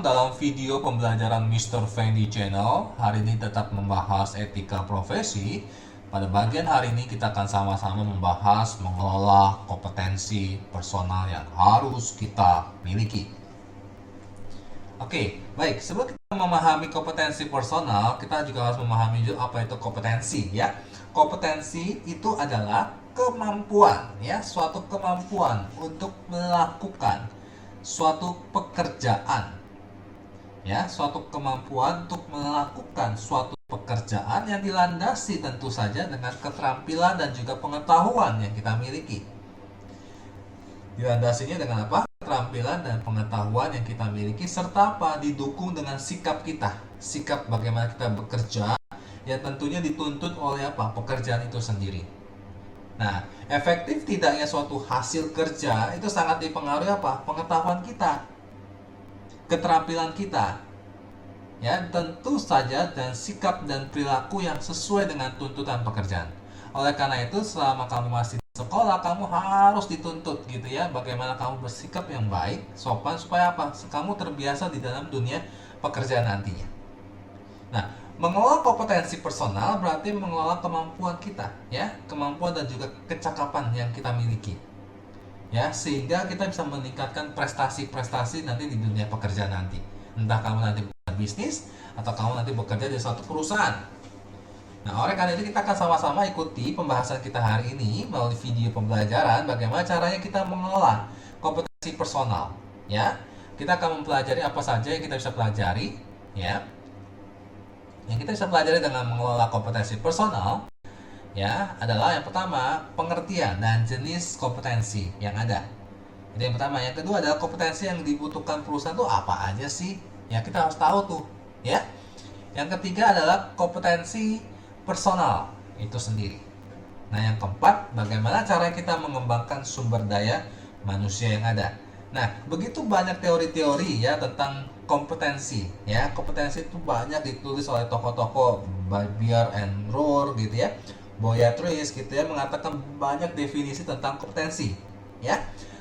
dalam video pembelajaran Mr. Fendi Channel. Hari ini tetap membahas etika profesi. Pada bagian hari ini kita akan sama-sama membahas mengelola kompetensi personal yang harus kita miliki. Oke, baik. Sebelum kita memahami kompetensi personal, kita juga harus memahami juga apa itu kompetensi, ya. Kompetensi itu adalah kemampuan, ya, suatu kemampuan untuk melakukan suatu pekerjaan, ya, suatu kemampuan untuk melakukan suatu pekerjaan yang dilandasi tentu saja dengan keterampilan dan juga pengetahuan yang kita miliki. Dilandasinya dengan apa? Keterampilan dan pengetahuan yang kita miliki serta apa? Didukung dengan sikap kita. Sikap bagaimana kita bekerja yang tentunya dituntut oleh apa? Pekerjaan itu sendiri. Nah, efektif tidaknya suatu hasil kerja itu sangat dipengaruhi apa? Pengetahuan kita, keterampilan kita, ya, tentu saja, dan sikap dan perilaku yang sesuai dengan tuntutan pekerjaan. Oleh karena itu, selama kamu masih di sekolah, kamu harus dituntut gitu ya, bagaimana kamu bersikap yang baik, sopan, supaya apa? Kamu terbiasa di dalam dunia pekerjaan nantinya. Nah, mengelola kompetensi personal berarti mengelola kemampuan kita, ya, kemampuan dan juga kecakapan yang kita miliki, ya, sehingga kita bisa meningkatkan prestasi-prestasi nanti di dunia pekerjaan nanti. Entah kamu nanti bisnis atau kamu nanti bekerja di suatu perusahaan. Nah, oleh karena itu kita akan sama-sama ikuti pembahasan kita hari ini melalui video pembelajaran bagaimana caranya kita mengelola kompetensi personal, ya. Kita akan mempelajari apa saja yang kita bisa pelajari, ya. Yang kita bisa pelajari dengan mengelola kompetensi personal, ya, adalah yang pertama, pengertian dan jenis kompetensi yang ada. Itu yang pertama. Yang kedua adalah kompetensi yang dibutuhkan perusahaan itu apa aja sih? Ya, kita harus tahu tuh, ya. Yang ketiga adalah kompetensi personal itu sendiri. Nah, yang keempat, bagaimana cara kita mengembangkan sumber daya manusia yang ada. Nah, begitu banyak teori-teori ya tentang kompetensi, ya. Kompetensi itu banyak ditulis oleh tokoh-tokoh Barbier and Rohr gitu ya. Boyatris gitu ya, mengatakan banyak definisi tentang kompetensi, ya.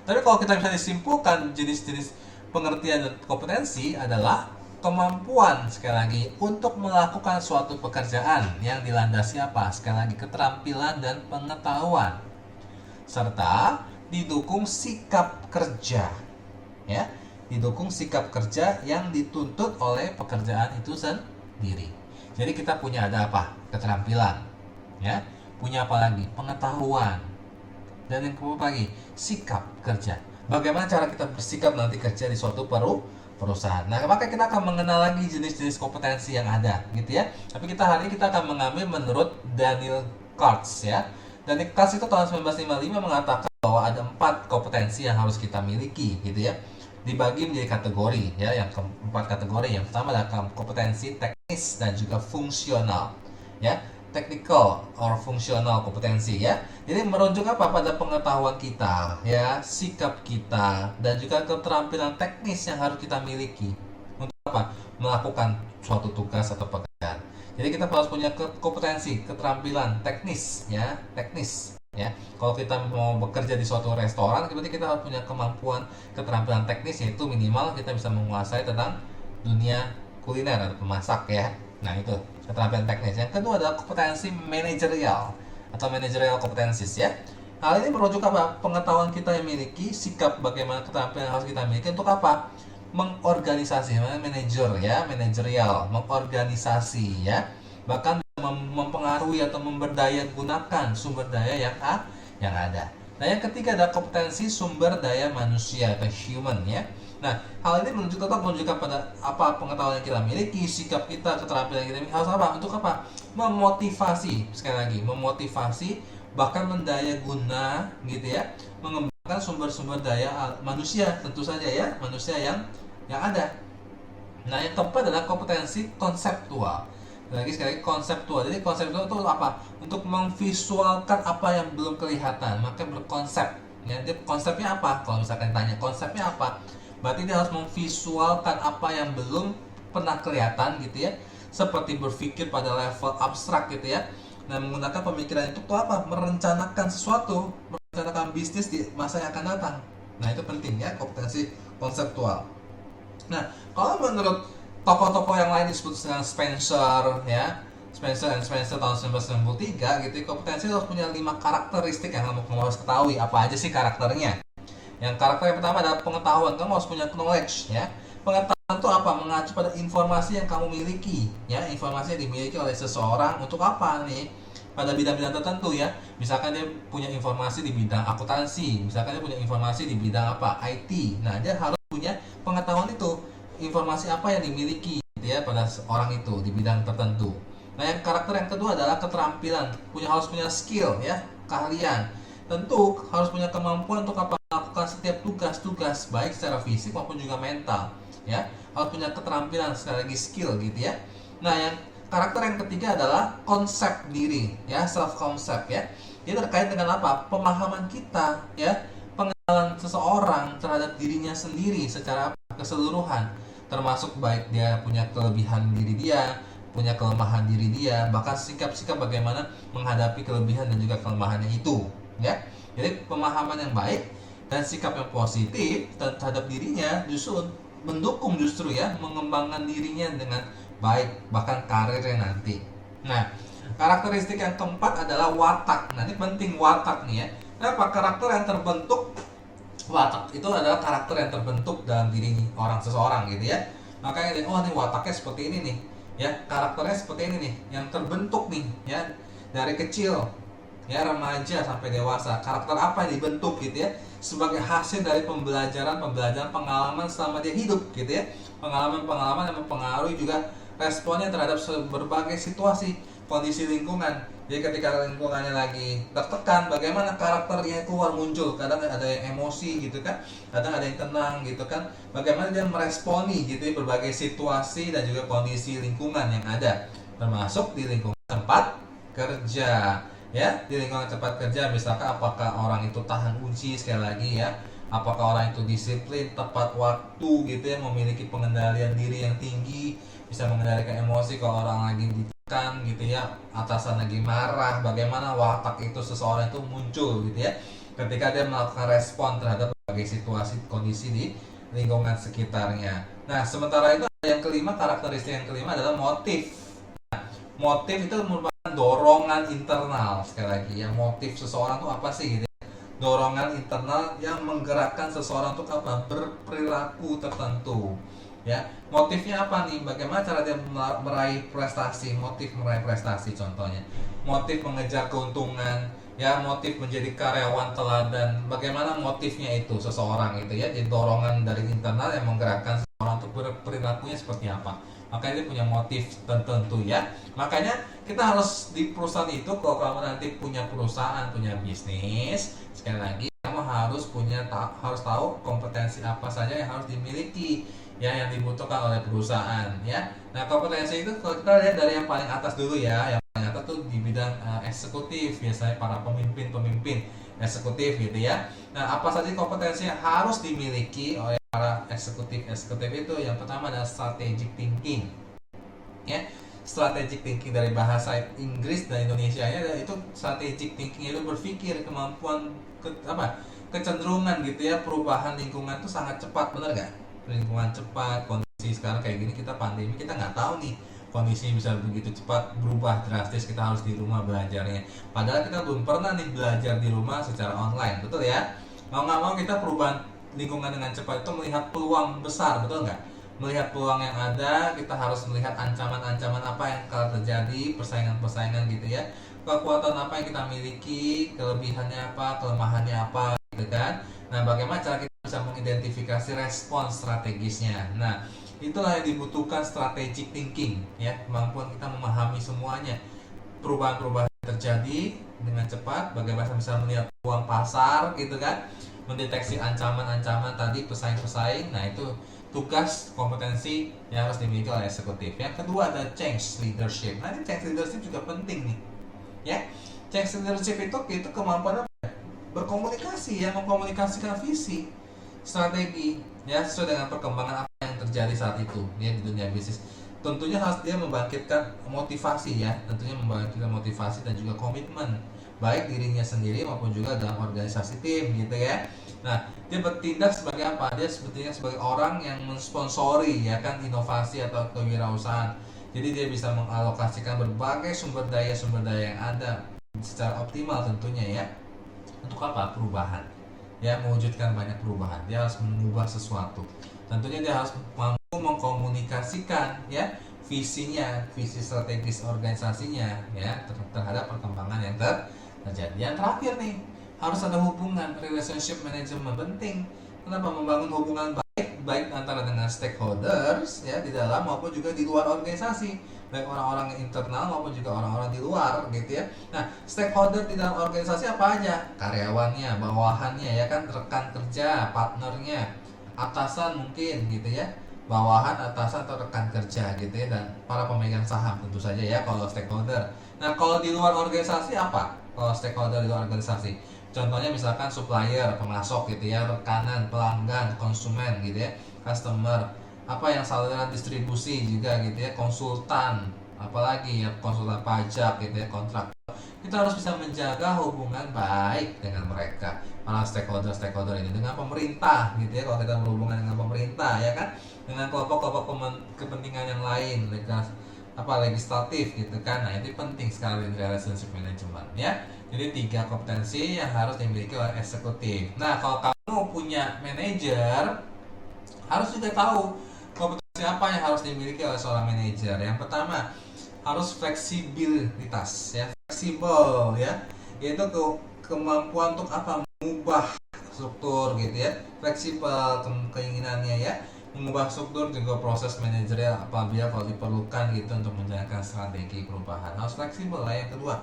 Tapi kalau kita bisa disimpulkan jenis-jenis pengertian dan kompetensi adalah kemampuan, sekali lagi, untuk melakukan suatu pekerjaan yang dilandasi apa? Sekali lagi, keterampilan dan pengetahuan serta didukung sikap kerja, ya, didukung sikap kerja yang dituntut oleh pekerjaan itu sendiri. Jadi kita punya ada apa? Keterampilan, ya, punya apa lagi? Pengetahuan, dan yang kedua lagi sikap kerja. Bagaimana cara kita bersikap nanti kerja di suatu perusahaan. Nah, maka kita akan mengenal lagi jenis-jenis kompetensi yang ada, gitu ya. Tapi hari ini kita akan mengambil menurut Daniel Katz, ya. Daniel Katz itu tahun 1955 mengatakan bahwa ada 4 kompetensi yang harus kita miliki, gitu ya. Dibagi menjadi kategori, ya. Yang keempat kategori. Yang pertama adalah kompetensi teknis dan juga fungsional, ya. Technical or fungsional kompetensi, ya. Jadi merujuk apa? Pada pengetahuan kita, ya, sikap kita, dan juga keterampilan teknis yang harus kita miliki untuk apa? Melakukan suatu tugas atau pekerjaan. Jadi kita harus punya kompetensi, keterampilan teknis, ya, teknis, ya. Kalau kita mau bekerja di suatu restoran, berarti kita harus punya kemampuan keterampilan teknis, yaitu minimal kita bisa menguasai tentang dunia kuliner atau pemasak, ya. Nah, itu keterampilan teknis. Yang kedua adalah kompetensi manajerial atau managerial competencies, ya. Hal ini merujuk apa? Pengetahuan kita yang miliki, sikap bagaimana keterampilan yang harus kita miliki untuk apa? Mengorganisasi, manager, ya, manajerial, mengorganisasi, ya. Bahkan mempengaruhi atau memberdaya gunakan sumber daya yang ada. Nah, yang ketiga adalah kompetensi sumber daya manusia atau human, ya. Nah, hal ini menunjukkan pada apa pengetahuan yang kita miliki, sikap kita, keterampilan yang kita miliki, harus apa? Untuk apa? Memotivasi, sekali lagi, memotivasi, bahkan mendaya guna, gitu ya, mengembangkan sumber-sumber daya manusia, tentu saja, ya, manusia yang ada. Nah, yang keempat adalah kompetensi konseptual. Sekali lagi konseptual. Jadi konseptual itu apa? Untuk memvisualkan apa yang belum kelihatan, maka berkonsep. Ya, jadi konsepnya apa? Kalau misalkan ditanya konsepnya apa, berarti dia harus memvisualkan apa yang belum pernah kelihatan, gitu ya. Seperti berpikir pada level abstrak, gitu ya. Nah, menggunakan pemikiran itu untuk apa? Merencanakan sesuatu, merencanakan bisnis di masa yang akan datang. Nah, itu penting, ya, kompetensi konseptual. Nah, kalau menurut tokoh-tokoh yang lain disebut dengan Spencer ya, Spencer tahun 1993 gitu, kompetensi harus punya 5 karakteristik yang kamu harus ketahui. Apa aja sih karakternya? Yang karakter yang pertama adalah pengetahuan. Kamu harus punya knowledge ya. Pengetahuan itu apa? Mengacu pada informasi yang kamu miliki ya, informasi yang dimiliki oleh seseorang untuk apa nih? Pada bidang-bidang tertentu ya. Misalkan dia punya informasi di bidang akuntansi, misalkan dia punya informasi di bidang apa? IT. Nah, dia harus punya pengetahuan itu, informasi apa yang dimiliki gitu ya pada orang itu di bidang tertentu. Nah, yang karakter yang kedua adalah keterampilan. Harus punya skill ya, keahlian. Tentu harus punya kemampuan untuk apa? Melakukan setiap tugas-tugas baik secara fisik maupun juga mental ya. Harus punya keterampilan, sekali lagi skill gitu ya. Nah, yang karakter yang ketiga adalah konsep diri ya, self concept ya. Ini terkait dengan apa? Pemahaman kita ya, pengenalan seseorang terhadap dirinya sendiri secara keseluruhan, termasuk baik dia punya kelebihan diri dia, punya kelemahan diri dia, bahkan sikap-sikap bagaimana menghadapi kelebihan dan juga kelemahannya itu ya. Jadi pemahaman yang baik dan sikap yang positif terhadap dirinya justru mendukung, justru ya, mengembangkan dirinya dengan baik, bahkan karirnya nanti. Nah, karakteristik yang keempat adalah watak. Nah, ini penting watak nih ya. Kenapa? Karakter yang terbentuk, watak itu adalah karakter yang terbentuk dalam diri orang seseorang gitu ya. Makanya oh nih wataknya seperti ini nih ya, karakternya seperti ini nih yang terbentuk nih ya dari kecil ya, remaja sampai dewasa. Karakter apa yang dibentuk gitu ya sebagai hasil dari pembelajaran pengalaman selama dia hidup gitu ya, pengalaman yang mempengaruhi juga responnya terhadap berbagai situasi, kondisi lingkungan. Jadi ketika lingkungannya lagi tertekan, bagaimana karakternya keluar muncul. Kadang ada yang emosi gitu kan, kadang ada yang tenang gitu kan. Bagaimana dia meresponi gitu ya berbagai situasi dan juga kondisi lingkungan yang ada, termasuk di lingkungan tempat kerja ya. Di lingkungan tempat kerja misalkan apakah orang itu tahan uji, sekali lagi ya, apakah orang itu disiplin, tepat waktu gitu ya, memiliki pengendalian diri yang tinggi, bisa mengendalikan emosi kalau orang lagi ditekan gitu ya, atasan lagi marah, bagaimana watak itu seseorang itu muncul gitu ya ketika dia melakukan respon terhadap berbagai situasi kondisi di lingkungan sekitarnya. Nah, sementara itu yang kelima, karakteristik yang kelima adalah motif. Motif itu merupakan dorongan internal. Sekali lagi ya, motif seseorang itu apa sih gitu ya? Dorongan internal yang menggerakkan seseorang untuk apa? Berperilaku tertentu ya. Motifnya apa nih? Bagaimana cara dia meraih prestasi? Motif meraih prestasi contohnya, motif mengejar keuntungan ya, motif menjadi karyawan teladan. Bagaimana motifnya itu seseorang itu ya, jadi dorongan dari internal yang menggerakkan seseorang untuk berperilakunya seperti apa. Makanya dia punya motif tertentu ya. Makanya kita harus di perusahaan itu, kalau kamu nanti punya perusahaan, punya bisnis, sekali lagi kamu harus harus tahu kompetensi apa saja yang harus dimiliki ya, yang dibutuhkan oleh perusahaan ya. Nah, kompetensi itu kalau kita lihat dari yang paling atas dulu ya. Yang paling atas tuh di bidang eksekutif, biasanya para pemimpin eksekutif gitu ya. Nah, apa saja kompetensi yang harus dimiliki oleh para eksekutif itu? Yang pertama adalah strategic thinking ya. Strategic thinking dari bahasa Inggris dan Indonesia nya itu strategic thinking, itu berpikir, kemampuan kecenderungan gitu ya, perubahan lingkungan itu sangat cepat, benar nggak? Lingkungan cepat, kondisi sekarang kayak gini, kita pandemi, kita nggak tahu nih kondisi bisa begitu cepat berubah drastis, kita harus di rumah belajarnya, padahal kita belum pernah nih belajar di rumah secara online, betul ya? Mau nggak mau kita perubahan lingkungan dengan cepat itu melihat peluang besar, betul nggak? Melihat peluang yang ada, kita harus melihat ancaman-ancaman apa yang akan terjadi, persaingan-persaingan gitu ya, kekuatan apa yang kita miliki, kelebihannya apa, kelemahannya apa gitu kan. Nah, bagaimana cara kita bisa mengidentifikasi respon strategisnya. Nah, itulah yang dibutuhkan strategic thinking ya, kemampuan kita memahami semuanya, perubahan-perubahan yang terjadi dengan cepat, bagaimana bisa melihat peluang pasar gitu kan, mendeteksi ancaman-ancaman tadi, pesaing-pesaing. Nah, itu tugas kompetensi yang harus dimiliki oleh eksekutif. Yang kedua ada change leadership. Nah, ini change leadership juga penting nih ya. Change leadership itu kemampuan berkomunikasi, yang mengkomunikasikan visi, strategi ya, sesuai dengan perkembangan apa yang terjadi saat itu ya di dunia bisnis. Tentunya harus dia membangkitkan motivasi ya, tentunya membangkitkan motivasi dan juga komitmen baik dirinya sendiri maupun juga dalam organisasi tim gitu ya. Nah, dia bertindak sebagai apa? Dia sebetulnya sebagai orang yang mensponsori ya kan inovasi atau kewirausahaan. Jadi dia bisa mengalokasikan berbagai sumber daya yang ada secara optimal tentunya ya. Untuk apa? Perubahan. Ya, mewujudkan banyak perubahan. Dia harus mengubah sesuatu. Tentunya dia harus mampu mengkomunikasikan ya visinya, visi strategis organisasinya ya terhadap perkembangan yang terjadi. Yang terakhir nih, harus ada hubungan relationship management penting. Kenapa? Membangun hubungan baik antara dengan stakeholders ya di dalam maupun juga di luar organisasi, baik orang-orang internal maupun juga orang-orang di luar gitu ya. Nah, stakeholder di dalam organisasi apa aja? Karyawannya, bawahannya ya kan, rekan kerja, partnernya, atasan mungkin gitu ya, bawahan, atasan atau rekan kerja gitu ya, dan para pemegang saham tentu saja ya kalau stakeholder. Nah, kalau di luar organisasi apa? Kalau stakeholder di luar organisasi, contohnya misalkan supplier, pemasok gitu ya, rekanan, pelanggan, konsumen gitu ya, customer, apa yang saluran distribusi juga gitu ya, konsultan, apalagi ya konsultan pajak gitu ya, kontrak. Kita harus bisa menjaga hubungan baik dengan mereka, para stakeholder ini, dengan pemerintah gitu ya, kalau kita berhubungan dengan pemerintah ya kan, dengan kelompok-kelompok kepentingan yang lain, legislatif gitu kan. Nah, itu penting sekali di relationship management ya. Jadi 3 kompetensi yang harus dimiliki oleh eksekutif. Nah, kalau kamu punya manajer, harus juga tahu kompetensi apa yang harus dimiliki oleh seorang manajer. Yang pertama, harus fleksibilitas ya, fleksibel ya, yaitu kemampuan untuk apa, mengubah struktur gitu ya, fleksibel keinginannya ya, mengubah struktur juga proses manajerial apabila kalau diperlukan gitu untuk menjalankan strategi perubahan. Harus fleksibel lah. Yang kedua,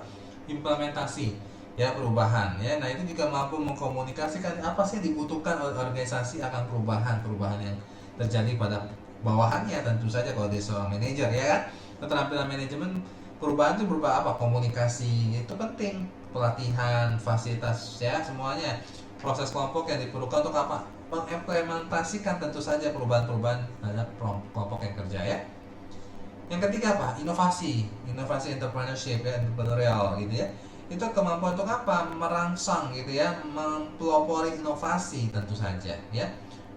implementasi ya perubahan ya. Nah, itu juga mampu mengkomunikasikan apa sih yang dibutuhkan oleh organisasi akan perubahan yang terjadi pada bawahannya. Tentu saja kalau dia seorang manajer ya kan, keterampilan manajemen perubahan itu berupa apa? Komunikasi itu penting, pelatihan, fasilitas ya, semuanya. Proses kelompok yang diperlukan untuk apa? Mengimplementasikan tentu saja perubahan-perubahan terhadap kelompok yang kerja ya. Yang ketiga apa? Inovasi entrepreneurship ya, entrepreneurial gitu ya. Itu kemampuan untuk apa? Merangsang gitu ya, mempelopori inovasi tentu saja ya.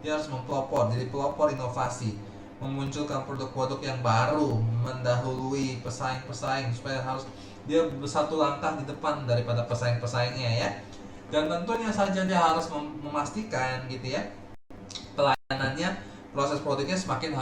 Dia harus mempelopor, jadi pelopor inovasi, memunculkan produk-produk yang baru, mendahului pesaing-pesaing, supaya harus dia bersatu langkah di depan daripada pesaing-pesaingnya ya. Dan tentunya saja dia harus memastikan gitu ya, pelayanannya, proses produknya semakin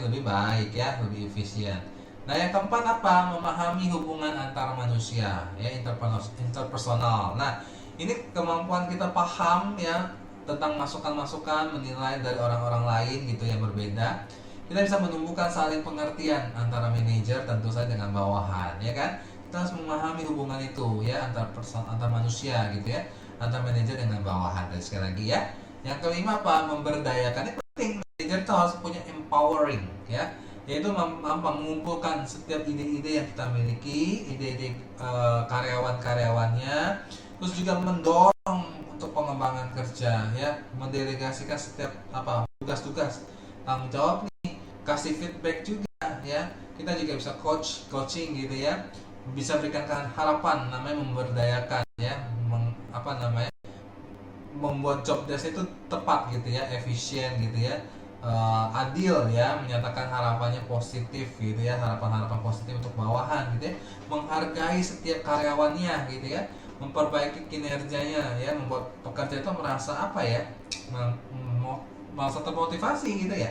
lebih baik ya, lebih efisien. Nah, yang keempat apa? Memahami hubungan antar manusia ya, interpersonal. Nah, ini kemampuan kita paham ya tentang masukan-masukan, menilai dari orang-orang lain gitu yang berbeda. Kita bisa menumbuhkan saling pengertian antara manajer tentu saja dengan bawahan ya kan. Kita harus memahami hubungan itu ya, antar manusia gitu ya, antar manajer dengan bawahan. Dan sekali lagi ya, yang kelima apa? Memberdayakan. Ini penting, manajer itu harus punya empowering ya, yaitu mampu mengumpulkan setiap ide-ide yang kita miliki, ide-ide karyawan-karyawannya, terus juga mendorong untuk pengembangan kerja ya, mendelegasikan setiap tugas-tugas, tanggung jawab nih, kasih feedback juga ya. Kita juga bisa coaching gitu ya, bisa berikan harapan, namanya memberdayakan ya, membuat job desk itu tepat gitu ya, efisien gitu ya, adil ya, menyatakan harapannya positif gitu ya, harapan-harapan positif untuk bawahan gitu ya, menghargai setiap karyawannya gitu ya, memperbaiki kinerjanya ya, membuat pekerja itu merasa apa ya, merasa termotivasi gitu ya,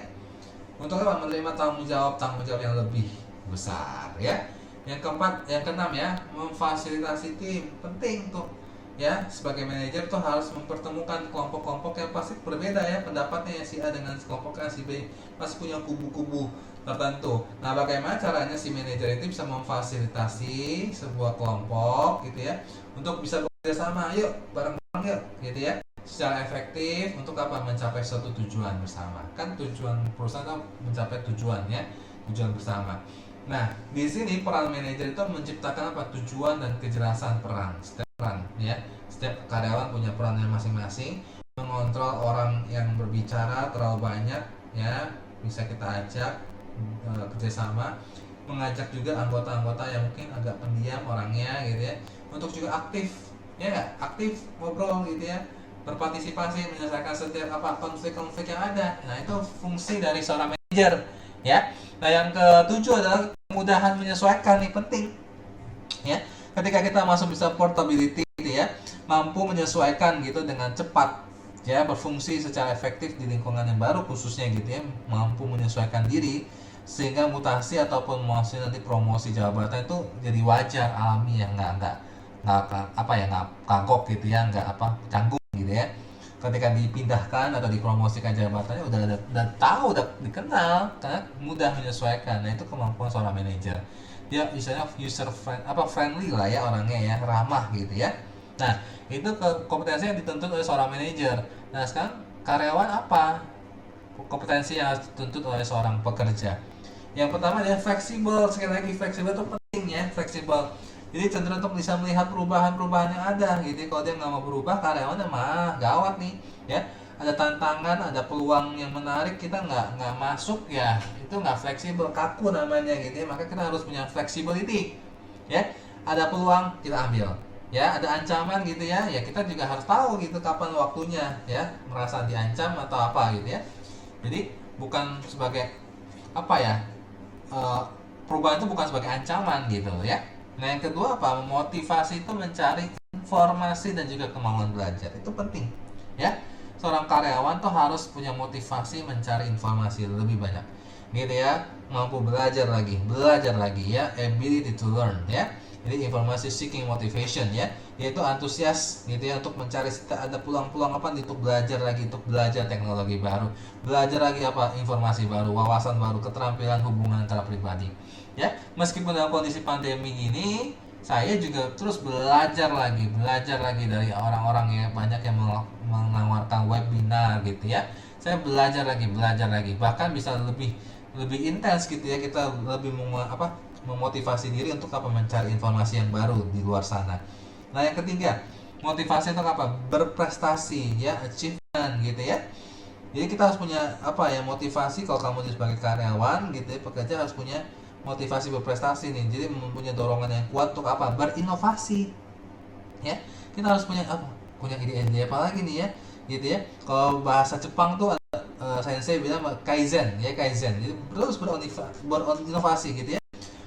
untuk apa? Menerima tanggung jawab yang lebih besar ya. Yang keenam ya, memfasilitasi tim. Penting tuh ya, sebagai manajer tuh harus mempertemukan kelompok-kelompok yang pasti berbeda ya pendapatnya ya, si A dengan kelompok A, si B pasti punya kubu-kubu tertentu. Nah, bagaimana caranya si manajer itu bisa memfasilitasi sebuah kelompok gitu ya, untuk bisa bekerja sama, yuk bareng-bareng yuk gitu ya, secara efektif untuk apa? Mencapai suatu tujuan bersama. Kan tujuan perusahaan itu mencapai tujuan bersama. Nah, di sini peran manajer itu menciptakan apa? Tujuan dan kejelasan peran. Setiap karyawan punya perannya masing-masing. Mengontrol orang yang berbicara terlalu banyak ya, bisa kita ajak kerjasama. Mengajak juga anggota-anggota yang mungkin agak pendiam orangnya gitu ya, untuk juga aktif ya, aktif ngobrol gitu ya, berpartisipasi menyelesaikan setiap konflik-konflik yang ada. Nah, itu fungsi dari seorang manajer, ya. Nah, yang ketujuh adalah kemudahan menyesuaikan, nih penting, ya. Ketika kita masuk bisa portability gitu ya, mampu menyesuaikan gitu dengan cepat, ya, berfungsi secara efektif di lingkungan yang baru khususnya gitu ya, mampu menyesuaikan diri sehingga mutasi ataupun promosi jabatan itu jadi wajar, alami, ya, nggak kagok gitu ya, nggak canggung gitu ya. Ketika dipindahkan atau dipromosikan jabatannya udah tahu, udah dikenal, karena mudah menyesuaikan. Nah, itu kemampuan seorang manajer. Dia misalnya friendly lah ya orangnya ya, ramah gitu ya. Nah, itu kompetensi yang dituntut oleh seorang manajer. Nah, sekarang karyawan apa kompetensi yang harus dituntut oleh seorang pekerja? Yang pertama adalah fleksibel. Sekali lagi, fleksibel itu penting ya, fleksibel. Jadi cenderung untuk bisa melihat perubahan-perubahan yang ada gitu. Kalau dia nggak mau berubah, karyawannya mah gawat nih ya. Ada tantangan, ada peluang yang menarik, kita nggak masuk ya, itu nggak fleksibel, kaku namanya gitu ya. Maka kita harus punya flexibility ya. Ada peluang, kita ambil ya. Ada ancaman gitu ya, ya kita juga harus tahu gitu kapan waktunya ya, merasa diancam atau apa gitu ya. Jadi bukan sebagai perubahan itu bukan sebagai ancaman gitu ya. Nah, yang kedua memotivasi itu mencari informasi dan juga kemauan belajar, itu penting ya. Seorang karyawan tuh harus punya motivasi mencari informasi lebih banyak gitu ya, mampu belajar lagi ya, ability to learn ya. Jadi informasi seeking motivation ya, yaitu antusias gitu ya untuk mencari, ada peluang-peluang untuk belajar lagi, untuk belajar teknologi baru, belajar lagi informasi baru, wawasan baru, keterampilan hubungan antara pribadi ya. Meskipun dalam kondisi pandemi gini, saya juga terus belajar lagi dari orang-orang yang banyak yang menawarkan webinar gitu ya. Saya belajar lagi, bahkan bisa lebih intens gitu ya, kita lebih memotivasi diri untuk mencari informasi yang baru di luar sana. Nah, yang ketiga, motivasi untuk berprestasi ya, achievement gitu ya. Jadi kita harus punya motivasi. Kalau kamu sebagai karyawan gitu ya, pekerja harus punya motivasi berprestasi nih. Jadi mempunyai dorongan yang kuat untuk berinovasi ya. Kita harus punya ide apa lagi nih ya gitu ya. Kalau bahasa Jepang tuh sensei bilang kaizen ya, jadi terus berinovasi gitu ya,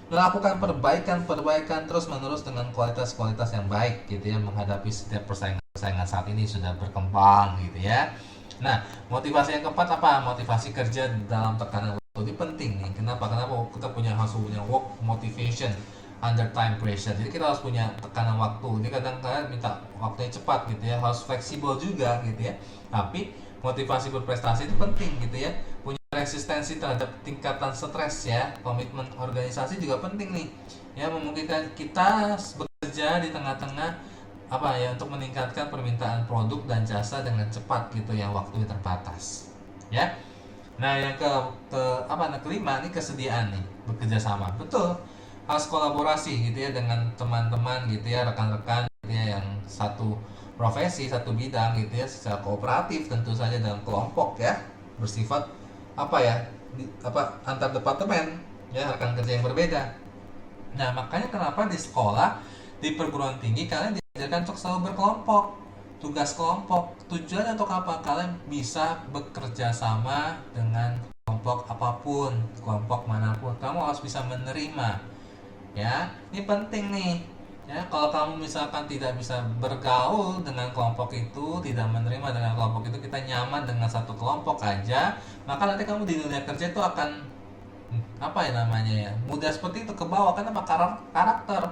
melakukan perbaikan terus menerus dengan kualitas yang baik gitu ya, menghadapi setiap persaingan saat ini sudah berkembang gitu ya. Nah, motivasi yang keempat motivasi kerja dalam tekanan waktu. Ini penting nih. Kenapa kita harus punya work motivation under time pressure. Jadi kita harus punya tekanan waktu. Jadi kadang-kadang minta waktunya cepat gitu ya, harus fleksibel juga gitu ya. Tapi motivasi berprestasi itu penting gitu ya. Punya resistensi terhadap tingkatan stres ya. Komitmen organisasi juga penting nih ya, memungkinkan kita bekerja di tengah-tengah untuk meningkatkan permintaan produk dan jasa dengan cepat gitu yang waktunya terbatas ya. Nah, yang kelima nih, kesediaan nih bekerja sama. Betul, harus kolaborasi gitu ya dengan teman-teman gitu ya, rekan-rekan gitu ya, yang satu profesi, satu bidang gitu ya, secara kooperatif tentu saja dalam kelompok ya, bersifat antar departemen ya, rekan kerja yang berbeda. Nah, makanya kenapa di sekolah, di perguruan tinggi kalian diajarkan untuk selalu berkelompok, tugas kelompok. Tujuannya untuk apa? Kalian bisa bekerja sama dengan kelompok apapun, kelompok manapun. Kamu harus bisa menerima ya, ini penting nih ya. Kalau kamu misalkan tidak bisa bergaul dengan kelompok itu, tidak menerima dengan kelompok itu, kita nyaman dengan satu kelompok aja, maka nanti kamu di dunia kerja itu akan mudah seperti itu ke bawah. Karena karakter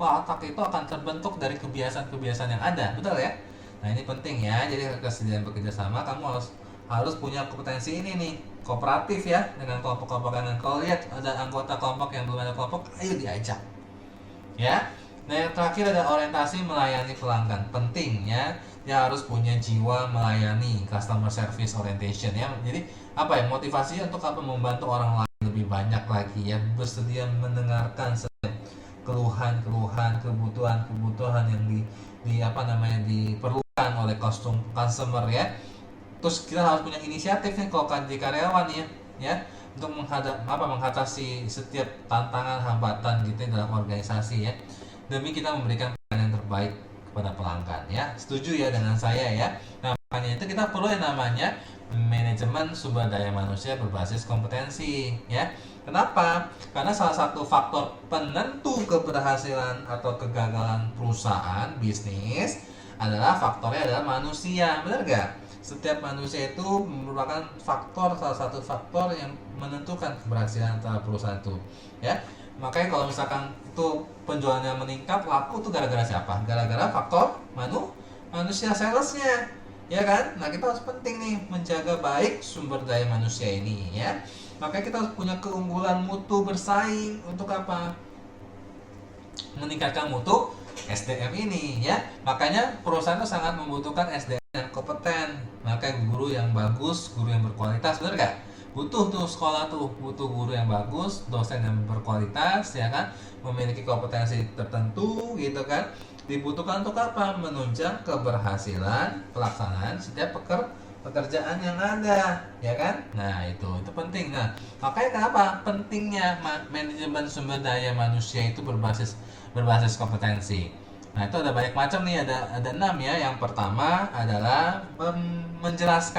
otak itu akan terbentuk dari kebiasaan-kebiasaan yang ada, betul ya. Nah, ini penting ya. Jadi kesediaan bekerja sama, kamu harus punya kompetensi ini nih, kooperatif ya dengan kelompok-kelompok kanan. Kalau lihat ada anggota kelompok yang belum ada kelompok, ayo diajak ya. Nah, yang terakhir ada orientasi melayani pelanggan, penting ya. Dia harus punya jiwa melayani, customer service orientation ya. Jadi motivasi untuk membantu orang lain lebih banyak lagi ya, bersedia mendengarkan setiap keluhan, kebutuhan yang diperlukan oleh customer ya. Terus kita harus punya inisiatif nih kalau di karyawan ya untuk mengatasi setiap tantangan, hambatan gitu dalam organisasi ya, demi kita memberikan pelayanan yang terbaik kepada pelanggan ya. Setuju ya dengan saya ya. Nah, Makanya itu kita perlu yang namanya manajemen sumber daya manusia berbasis kompetensi, ya. Kenapa? Karena salah satu faktor penentu keberhasilan atau kegagalan perusahaan bisnis adalah faktornya adalah manusia, benar gak? Setiap manusia itu merupakan salah satu faktor yang menentukan keberhasilan antara perusahaan itu, ya. Makanya kalau misalkan itu penjualannya meningkat, laku itu gara-gara siapa? Gara-gara faktor manusia, salesnya, ya kan? Nah, kita harus penting nih menjaga baik sumber daya manusia ini, ya. Makanya kita harus punya keunggulan mutu bersaing untuk apa? Meningkatkan mutu SDM ini, ya. Makanya perusahaan itu sangat membutuhkan SDM yang kompeten. Makanya guru yang bagus, guru yang berkualitas, benar gak? Butuh tuh sekolah tuh, butuh guru yang bagus, dosen yang berkualitas, ya kan? Memiliki kompetensi tertentu, gitu kan? Dibutuhkan untuk apa? Menunjang keberhasilan pelaksanaan setiap pekerjaan yang ada, ya kan? Nah, itu penting. Nah, makanya kenapa pentingnya manajemen sumber daya manusia itu berbasis kompetensi. Nah, itu ada banyak macam nih, ada 6 ya. Yang pertama adalah memperjelas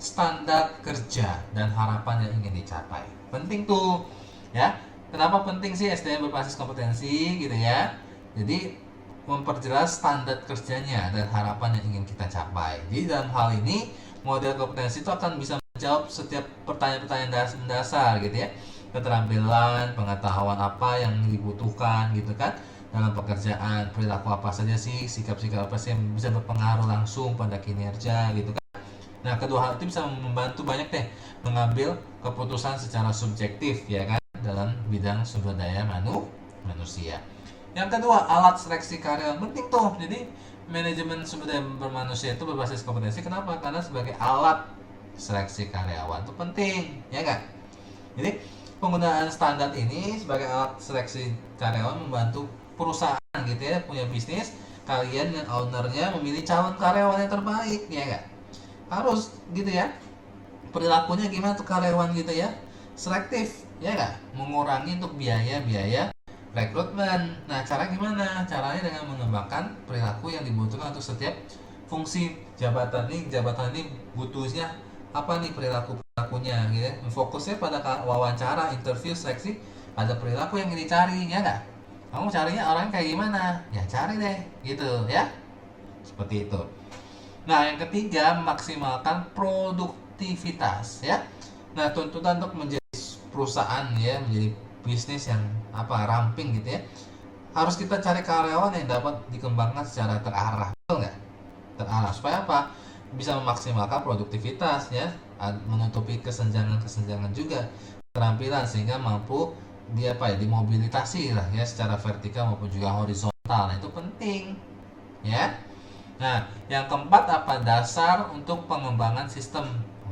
standar kerja dan harapan yang ingin dicapai. Penting tuh, ya. Kenapa penting sih SDM berbasis kompetensi gitu ya? Jadi memperjelas standar kerjanya dan harapan yang ingin kita capai. Jadi dalam hal ini model kompetensi itu akan bisa menjawab setiap pertanyaan-pertanyaan dasar gitu ya. Keterampilan, pengetahuan apa yang dibutuhkan gitu kan dalam pekerjaan, perilaku apa saja sih, sikap-sikap apa sih yang bisa berpengaruh langsung pada kinerja gitu kan. Nah, kedua hal itu bisa membantu banyak deh mengambil keputusan secara subjektif ya kan dalam bidang sumber daya manusia. Yang kedua, alat seleksi karyawan penting tuh. Jadi manajemen sumber daya manusia itu berbasis kompetensi. Kenapa? Karena sebagai alat seleksi karyawan itu penting, ya kan? Jadi penggunaan standar ini sebagai alat seleksi karyawan membantu perusahaan gitu ya, punya bisnis, kalian dan ownernya memilih calon karyawan yang terbaik, ya enggak? Harus gitu ya. Perilakunya gimana tuh karyawan gitu ya? Selektif, ya enggak? Mengurangi untuk biaya rekrutmen. Nah, cara gimana? Caranya dengan mengembangkan perilaku yang dibutuhkan untuk setiap fungsi jabatan ini butuhnya apa nih perilakunya gitu ya. Fokusnya pada wawancara, interview, seleksi, ada perilaku yang dicari, ya enggak? Kamu carinya orang kayak gimana? Ya cari deh, gitu ya. Seperti itu. Nah, yang ketiga, maksimalkan produktivitas ya. Nah, tuntutan untuk menjadi perusahaan ya, menjadi bisnis yang ramping gitu ya. Harus kita cari karyawan yang dapat dikembangkan secara terarah, betul nggak? Terarah supaya apa? Bisa memaksimalkan produktivitas ya, menutupi kesenjangan juga keterampilan sehingga mampu dimobilitasi lah ya secara vertikal maupun juga horizontal. Nah, itu penting ya. Nah, yang keempat apa? Dasar untuk pengembangan sistem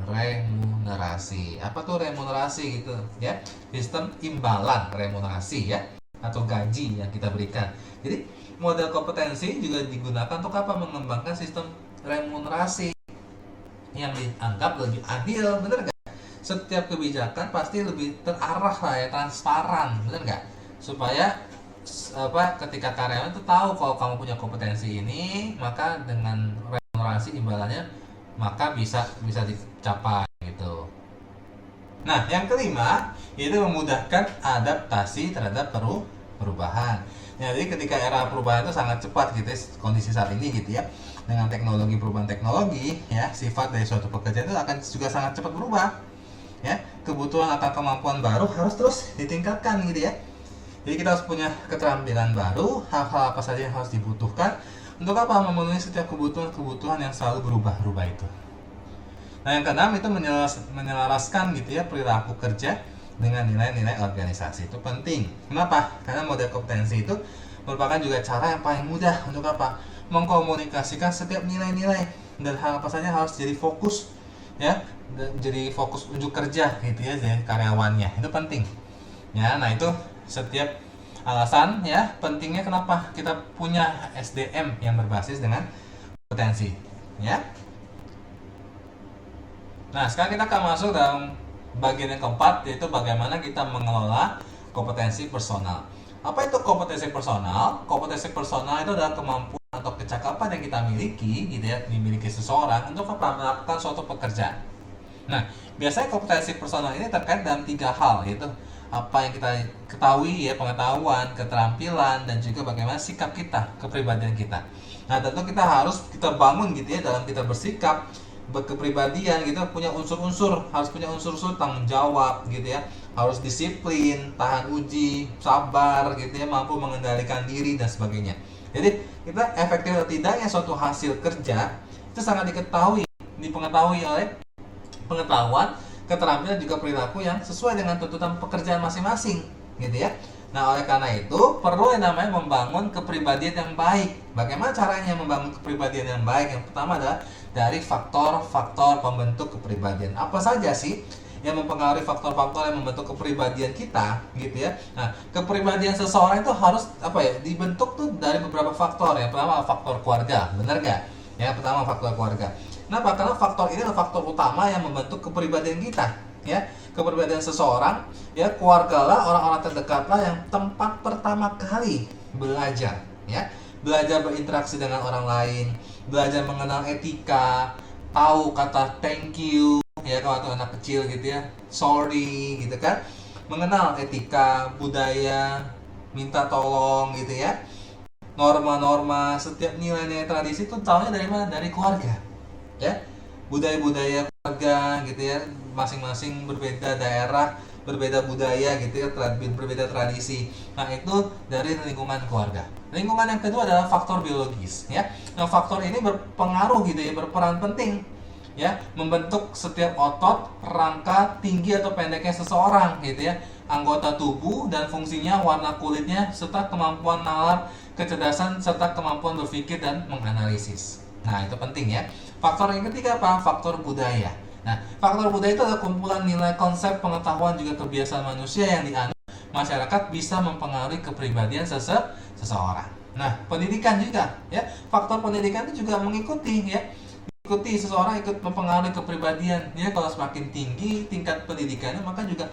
remunerasi. Apa tuh remunerasi gitu ya? Sistem imbalan remunerasi ya, atau gaji yang kita berikan. Jadi model kompetensi juga digunakan untuk apa? Mengembangkan sistem remunerasi yang dianggap lebih adil, bener gak? Setiap kebijakan pasti lebih terarah lah ya, transparan, bener gak? Supaya ketika karyawan itu tahu kalau kamu punya kompetensi ini, maka dengan remunerasi imbalannya maka bisa dicapai gitu. Nah, yang kelima itu memudahkan adaptasi terhadap perubahan. Jadi ketika era perubahan itu sangat cepat gitu ya, kondisi saat ini gitu ya, dengan perubahan teknologi ya, sifat dari suatu pekerjaan itu akan juga sangat cepat berubah ya. Kebutuhan atau kemampuan baru harus terus ditingkatkan gitu ya. Jadi kita harus punya keterampilan baru, hal-hal apa saja yang harus dibutuhkan untuk apa? Memenuhi setiap kebutuhan yang selalu berubah-ubah itu. Nah, yang keenam itu menyelaraskan gitu ya perilaku kerja dengan nilai-nilai organisasi. Itu penting. Kenapa? Karena model kompetensi itu merupakan juga cara yang paling mudah untuk apa? Mengkomunikasikan setiap nilai-nilai dan hal apa saja harus jadi fokus ya, jadi fokus unjuk kerja gitu ya dari karyawannya. Itu penting. Ya, nah itu setiap alasan ya pentingnya kenapa kita punya SDM yang berbasis dengan kompetensi ya. Nah, sekarang kita akan masuk dalam bagian yang keempat, yaitu bagaimana kita mengelola kompetensi personal. Apa itu kompetensi personal? Kompetensi personal itu adalah kemampuan atau kecakapan yang kita miliki gitu ya, dimiliki seseorang untuk melakukan suatu pekerjaan. Nah, biasanya kompetensi personal ini terkait dalam 3 hal, yaitu apa yang kita ketahui ya, pengetahuan, keterampilan, dan juga bagaimana sikap kita, kepribadian kita. Nah, tentu kita bangun gitu ya dalam kita bersikap, berkepribadian gitu, harus punya unsur-unsur tanggung jawab gitu ya, harus disiplin, tahan uji, sabar gitu ya, mampu mengendalikan diri dan sebagainya. Jadi kita efektif atau tidaknya suatu hasil kerja itu sangat dipengetahui oleh pengetahuan, keterampilan, juga perilaku yang sesuai dengan tuntutan pekerjaan masing-masing gitu ya. Nah, oleh karena itu perlu yang namanya membangun kepribadian yang baik. Bagaimana caranya membangun kepribadian yang baik? Yang pertama adalah dari faktor-faktor pembentuk kepribadian. Apa saja sih yang mempengaruhi faktor-faktor yang membentuk kepribadian kita gitu ya. Nah, kepribadian seseorang itu harus dibentuk tuh dari beberapa faktor. Yang pertama faktor keluarga, benar nggak? Yang pertama faktor keluarga. Kenapa? Karena faktor ini adalah faktor utama yang membentuk kepribadian kita, ya. Kepribadian seseorang, ya, keluargalah, orang-orang terdekatlah yang tempat pertama kali belajar, ya. Belajar berinteraksi dengan orang lain, belajar mengenal etika, tahu kata thank you, ya, kalau atau anak kecil gitu ya, sorry gitu kan. Mengenal etika, budaya, minta tolong gitu ya. Norma-norma, setiap nilai-nilai tradisi itu tahunya dari mana? Dari keluarga. Ya, budaya-budaya keluarga gitu ya, masing-masing berbeda daerah, berbeda budaya gitu ya, berbeda tradisi. Nah, itu dari lingkungan keluarga. Lingkungan yang kedua adalah faktor biologis ya. Nah, faktor ini berpengaruh gitu ya, berperan penting ya, membentuk setiap otot, rangka, tinggi atau pendeknya seseorang gitu ya, anggota tubuh dan fungsinya, warna kulitnya, serta kemampuan nalar, kecerdasan, serta kemampuan berpikir dan menganalisis. Nah, itu penting ya. Faktor yang ketiga apa? Faktor budaya. Nah, faktor budaya itu adalah kumpulan nilai, konsep, pengetahuan, juga kebiasaan manusia yang dianut masyarakat bisa mempengaruhi kepribadian seseorang. Nah, pendidikan juga ya. Faktor pendidikan itu juga mengikuti ya. Ikuti seseorang ikut mempengaruhi kepribadian. Ya, kalau semakin tinggi tingkat pendidikannya, maka juga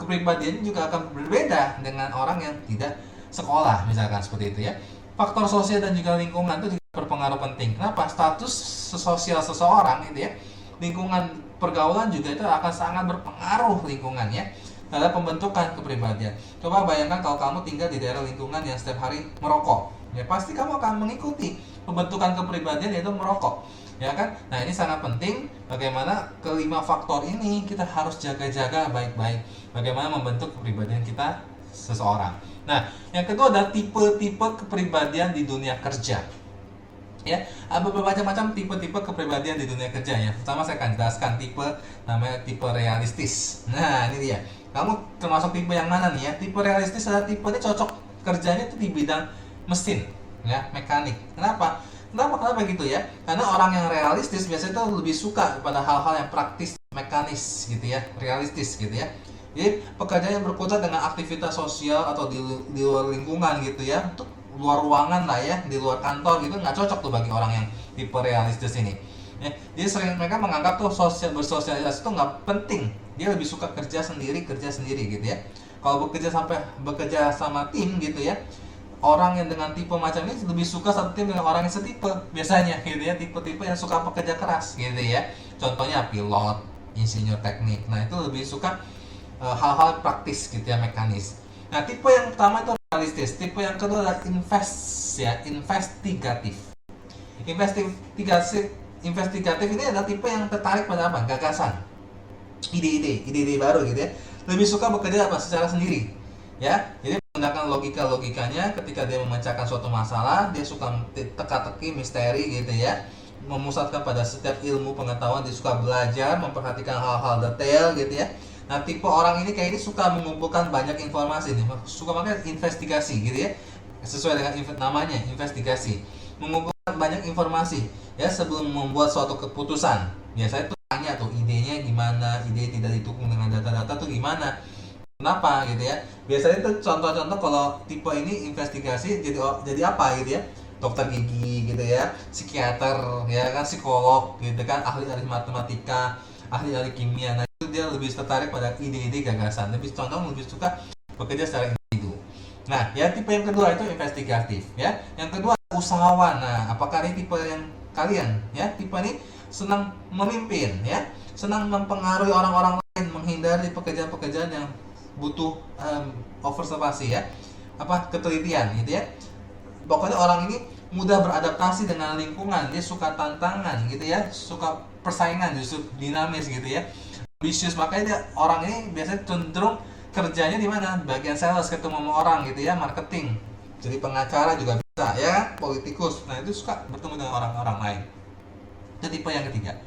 kepribadiannya juga akan berbeda dengan orang yang tidak sekolah, misalkan seperti itu ya. Faktor sosial dan juga lingkungan itu juga berpengaruh penting. Kenapa? Status sosial seseorang itu ya, lingkungan pergaulan juga itu akan sangat berpengaruh lingkungannya dalam pembentukan kepribadian. Coba bayangkan kalau kamu tinggal di daerah lingkungan yang setiap hari merokok, ya pasti kamu akan mengikuti pembentukan kepribadian, yaitu merokok, ya kan? Nah, ini sangat penting. Bagaimana kelima faktor ini kita harus jaga-jaga baik-baik. Bagaimana membentuk kepribadian kita seseorang. Nah, yang kedua adalah tipe-tipe kepribadian di dunia kerja. Ya, ada bermacam-macam tipe-tipe kepribadian di dunia kerja ya. Pertama saya akan jelaskan namanya tipe realistis. Nah, ini dia. Kamu termasuk tipe yang mana nih ya? Tipe realistis adalah tipe ini cocok kerjanya itu di bidang mesin, ya, mekanik. Kenapa gitu ya? Karena orang yang realistis biasanya itu lebih suka pada hal-hal yang praktis, mekanis gitu ya, realistis gitu ya. Jadi pekerjaan yang berkutat dengan aktivitas sosial atau di luar lingkungan gitu ya, untuk luar ruangan lah ya, di luar kantor gitu, nggak cocok tuh bagi orang yang tipe realistis ini. Ya, jadi sering mereka menganggap tuh bersosialisasi itu nggak penting. Dia lebih suka kerja sendiri gitu ya. Kalau bekerja sama tim gitu ya, orang yang dengan tipe macam ini lebih suka satu tim dengan orang yang setipe biasanya gitu ya, tipe-tipe yang suka bekerja keras gitu ya. Contohnya pilot, insinyur teknik. Nah, itu lebih suka hal-hal praktis gitu ya, mekanis. Nah, tipe yang pertama itu realistis. Tipe yang kedua adalah investigatif. Investigatif ini adalah tipe yang tertarik pada apa? Gagasan, ide-ide baru gitu ya. Lebih suka bekerja secara sendiri. Ya, jadi menggunakan logikanya ketika dia memecahkan suatu masalah, dia suka teka-teki, misteri gitu ya. Memusatkan pada setiap ilmu pengetahuan, dia suka belajar, memperhatikan hal-hal detail gitu ya. Nah, tipe orang ini kayak ini suka mengumpulkan banyak informasi nih, suka makanya investigasi gitu ya, sesuai dengan namanya, investigasi, mengumpulkan banyak informasi ya sebelum membuat suatu keputusan. Biasanya tuh tanya tuh idenya gimana, ide tidak didukung dengan data-data tuh gimana, kenapa gitu ya. Biasanya tuh contoh-contoh kalau tipe ini investigasi jadi apa gitu ya, dokter gigi gitu ya, psikiater ya kan, psikolog gitu kan, ahli-ahli matematika, ahli-ahli kimia. Nah, itu dia lebih tertarik pada ide-ide gagasan, lebih suka bekerja secara individu. Nah, ya tipe yang kedua itu investigatif, ya. Yang kedua usahawan. Nah, apakah ini tipe yang kalian? Ya, tipe ini senang memimpin, ya, senang mempengaruhi orang-orang lain, menghindari pekerjaan-pekerjaan yang butuh observasi, ya, apa ketelitian, gitu ya. Pokoknya orang ini mudah beradaptasi dengan lingkungan, dia suka tantangan, gitu ya, suka persaingan, justru dinamis, gitu ya, ambisius. Makanya orang ini biasanya cenderung kerjanya di mana? Bagian sales, ketemu sama orang, gitu ya, marketing. Jadi pengacara juga bisa, ya, politikus. Nah, itu suka bertemu dengan orang-orang lain. Itu tipe yang ketiga.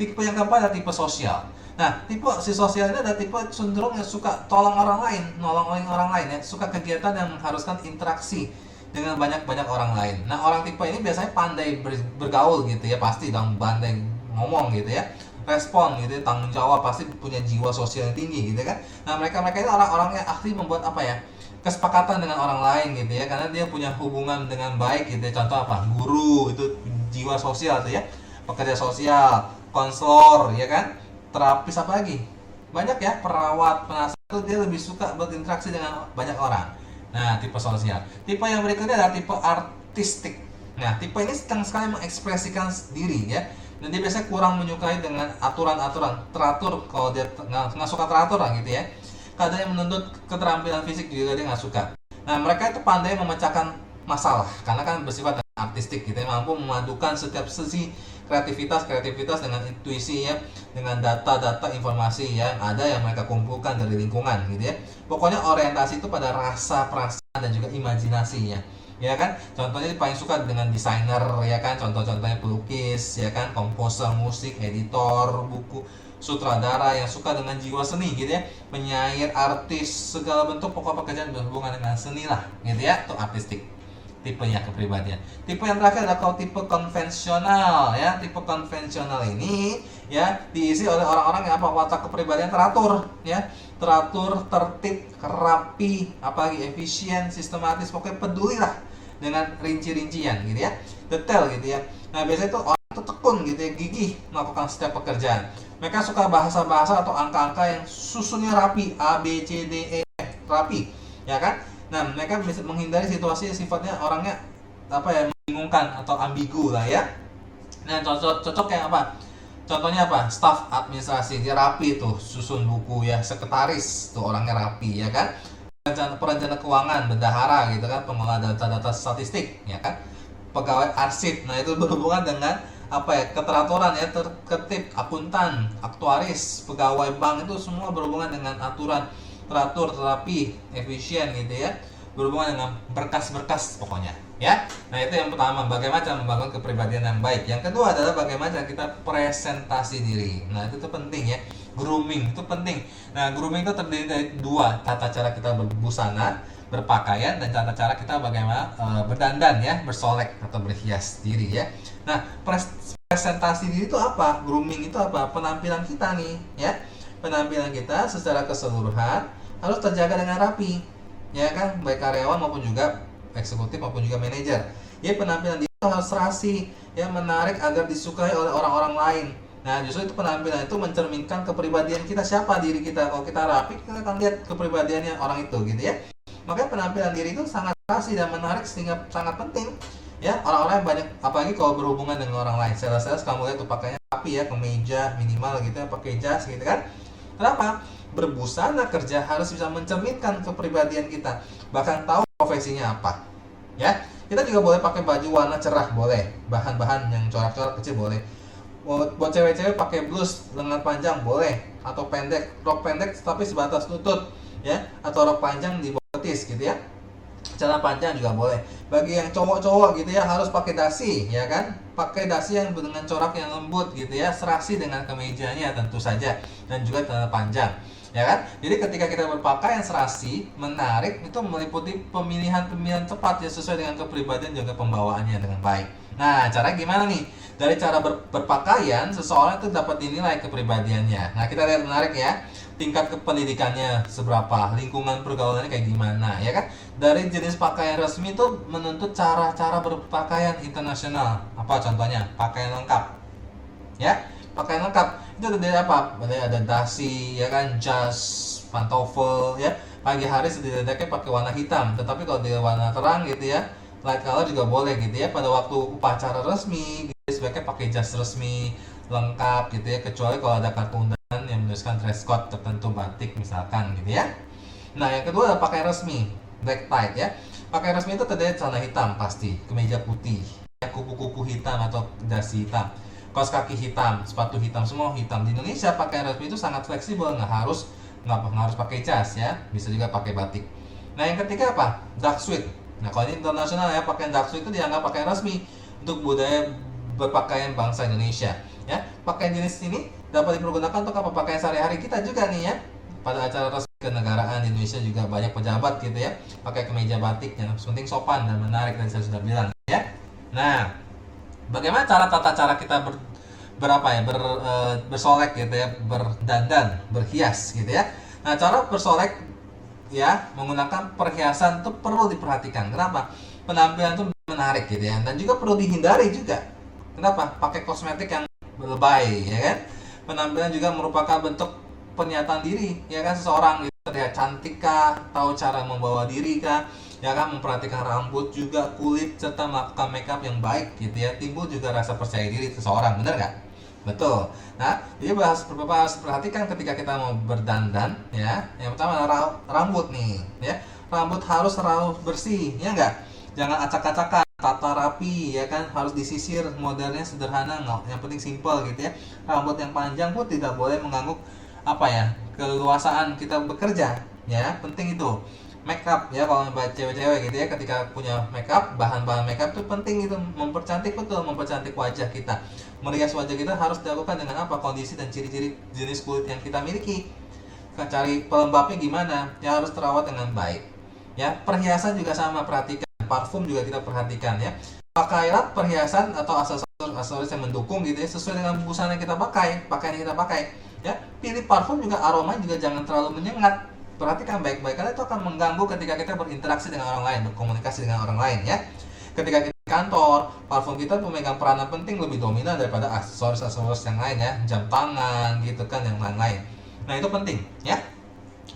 Tipe yang keempat adalah tipe sosial. Nah, tipe si sosial ini adalah tipe cenderung yang suka tolong orang lain, nolongin orang lain, ya, suka kegiatan yang mengharuskan interaksi dengan banyak-banyak orang lain. Nah, orang tipe ini biasanya pandai bergaul, gitu ya, pasti dong, pandai ngomong, gitu ya, respon, gitu ya, tanggung jawab, pasti punya jiwa sosial yang tinggi, gitu kan. Nah, mereka ini orang-orang yang aktif membuat apa ya, kesepakatan dengan orang lain, gitu ya, karena dia punya hubungan dengan baik, gitu ya. Contoh apa? Guru, itu jiwa sosial tuh, ya, pekerja sosial, konselor, ya kan, terapis, apa lagi, banyak ya, perawat, penasehat, itu dia lebih suka berinteraksi dengan banyak orang. Nah, tipe sosial. Tipe yang berikutnya adalah tipe artistik. Nah, tipe ini sedang sekali mengekspresikan diri, ya, dan dia biasanya kurang menyukai dengan aturan-aturan teratur. Kalau dia nggak suka teratur lah, gitu ya, kadang yang menuntut keterampilan fisik juga dia nggak suka. Nah, mereka itu pandai memecahkan masalah karena kan bersifat artistik, gitu ya, mampu memadukan setiap sisi kreativitas dengan intuisi, ya, dengan data-data informasi yang ada yang mereka kumpulkan dari lingkungan, gitu ya. Pokoknya orientasi itu pada rasa, perasaan, dan juga imajinasinya, ya kan. Contohnya paling suka dengan desainer, ya kan, contoh-contohnya pelukis, ya kan, komposer musik, editor buku, sutradara yang suka dengan jiwa seni, gitu ya, penyair, artis, segala bentuk pokok pekerjaan berhubungan dengan seni lah, gitu ya, itu artistik tipenya kepribadian. Tipe yang terakhir adalah kalau tipe konvensional, ya. Tipe konvensional ini, ya, diisi oleh orang-orang yang apa, watak kepribadian teratur, ya, teratur, tertib, rapi, apalagi efisien, sistematis, pokoknya peduli lah dengan rinci-rincian, gitu ya, detail, gitu ya. Nah, biasanya itu orang itu tekun, gitu ya, gigih melakukan setiap pekerjaan. Mereka suka bahasa-bahasa atau angka-angka yang susunnya rapi, A, B, C, D, E, F, rapi, ya kan. Nah, mereka bisa menghindari situasi yang sifatnya orangnya apa ya, membingungkan atau ambigu lah, ya. Nah, cocok kayak apa? Contohnya apa? Staf administrasi, dia rapi tuh, susun buku, ya, sekretaris tuh orangnya rapi, ya kan. Perencana keuangan, bendahara, gitu kan, pengelola data-data statistik, ya kan. Pegawai arsip, nah itu berhubungan dengan apa ya, keteraturan, ya, tertib, akuntan, aktuaris, pegawai bank, itu semua berhubungan dengan aturan, teratur, terapi, efisien, gitu ya, berhubungan dengan berkas-berkas pokoknya, ya. Nah, itu yang pertama, bagaimana cara membangun kepribadian yang baik. Yang kedua adalah bagaimana cara kita presentasi diri. Nah, itu tuh penting, ya, grooming itu penting. Nah, grooming itu terdiri dari dua, tata cara kita berbusana, berpakaian, dan tata cara kita bagaimana berdandan, ya, bersolek atau berhias diri, ya. Nah, presentasi diri itu apa? Grooming itu apa? Penampilan kita nih, ya. Penampilan kita secara keseluruhan harus terjaga dengan rapi, ya kan, baik karyawan maupun juga eksekutif maupun juga manajer. Ya, penampilan dia harus serasi, ya, menarik agar disukai oleh orang-orang lain. Nah, justru itu penampilan itu mencerminkan kepribadian kita, siapa diri kita. Kalau kita rapi, kita akan lihat kepribadiannya orang itu, gitu ya. Makanya penampilan diri itu sangat serasi dan menarik, sehingga sangat penting, ya. Orang-orang banyak, apalagi kalau berhubungan dengan orang lain, sales kamu lihat tuh pakainya rapi, ya, kemeja minimal, gitu ya, pakai jas, gitu kan. Kenapa? Berbusana kerja harus bisa mencerminkan kepribadian kita, bahkan tahu profesinya apa, ya. Kita juga boleh pakai baju warna cerah, boleh, bahan-bahan yang corak-corak kecil boleh. Buat cewek-cewek pakai blus lengan panjang boleh, atau pendek, rok pendek tapi sebatas lutut, ya, atau rok panjang di bawah betis, gitu ya. Celana panjang juga boleh. Bagi yang cowok-cowok, gitu ya, harus pakai dasi, ya kan, pakai dasi yang dengan corak yang lembut, gitu ya, serasi dengan kemejanya tentu saja, dan juga celana panjang, ya kan. Jadi ketika kita berpakaian serasi, menarik, itu meliputi pemilihan-pemilihan tepat, ya, sesuai dengan kepribadian juga pembawaannya dengan baik. Nah, cara gimana nih? Dari cara berpakaian, seseorang itu dapat dinilai kepribadiannya. Nah, kita lihat, menarik, ya, tingkat kependidikannya seberapa, lingkungan pergaulannya kayak gimana, ya kan. Dari jenis pakaian resmi itu menuntut cara-cara berpakaian internasional. Apa contohnya? Pakaian lengkap, ya. Pakaian lengkap itu dari apa? Ada dasi, ya kan, jas, pantofel, ya, pagi hari setidaknya pakai warna hitam, tetapi kalau dia warna terang gitu ya, light color juga boleh gitu ya. Pada waktu upacara resmi gitu, sebaiknya pakai jas resmi lengkap gitu ya, kecuali kalau ada kartu undangan yang menuliskan dress code tertentu, batik misalkan gitu ya. Nah, yang kedua adalah pakai resmi, black tie ya. Pakai resmi itu terdiri celana hitam pasti, kemeja putih, ya, kupu-kupu hitam atau dasi hitam, kaos kaki hitam, sepatu hitam, semua hitam. Di Indonesia pakaian resmi itu sangat fleksibel, nggak harus pakai jas ya, bisa juga pakai batik. Nah, yang ketiga apa? Dark suit. Nah, kalau ini internasional ya, pakaian dark suit itu dianggap pakaian resmi untuk budaya berpakaian bangsa Indonesia. Ya, pakaian jenis ini dapat dipergunakan untuk apa? Pakaian sehari-hari kita juga nih ya. Pada acara resmi kenegaraan di Indonesia juga banyak pejabat gitu ya, pakai kemeja batik yang penting sopan dan menarik, tadi saya sudah bilang ya. Nah, bagaimana tata cara kita bersolek gitu ya, berdandan, berhias gitu ya. Nah, cara bersolek ya menggunakan perhiasan itu perlu diperhatikan. Kenapa? Penampilan itu menarik gitu ya, dan juga perlu dihindari juga. Kenapa? Pakai kosmetik yang lebay ya kan. Penampilan juga merupakan bentuk pernyataan diri ya kan, seseorang gitu, terlihat cantik kah, tahu cara membawa diri kah, ya kan, memperhatikan rambut juga, kulit, serta melakukan makeup yang baik gitu ya, timbul juga rasa percaya diri seseorang, benar nggak? Betul. Nah, jadi Bapak harus perhatikan ketika kita mau berdandan ya. Yang pertama adalah rambut nih ya. Rambut harus bersih ya nggak? Jangan acak-acakan, tata rapi ya kan, harus disisir, modelnya sederhana, nggak, yang penting simple gitu ya. Rambut yang panjang pun tidak boleh mengganggu keleluasaan kita bekerja ya, penting itu. Makeup ya, kalau buat cewek-cewek gitu ya, ketika punya makeup, bahan-bahan makeup itu penting, itu mempercantik, betul, mempercantik wajah kita. Merias wajah kita harus dilakukan dengan apa? Kondisi dan ciri-ciri jenis kulit yang kita miliki. Cari pelembabnya gimana? Ya harus terawat dengan baik. Ya, perhiasan juga sama, perhatikan. Parfum juga kita perhatikan ya. Pakailah perhiasan atau aksesoris yang mendukung gitu ya, sesuai dengan busana yang kita pakai, pakaian yang kita pakai. Ya, pilih parfum juga, aroma juga jangan terlalu menyengat. Perhatikan baik-baik, karena itu akan mengganggu ketika kita berinteraksi dengan orang lain, berkomunikasi dengan orang lain ya. Ketika kita di kantor, parfum kita memegang peranan penting, lebih dominan daripada aksesoris yang lain ya, jam tangan gitu kan, yang lain-lain. Nah, itu penting ya.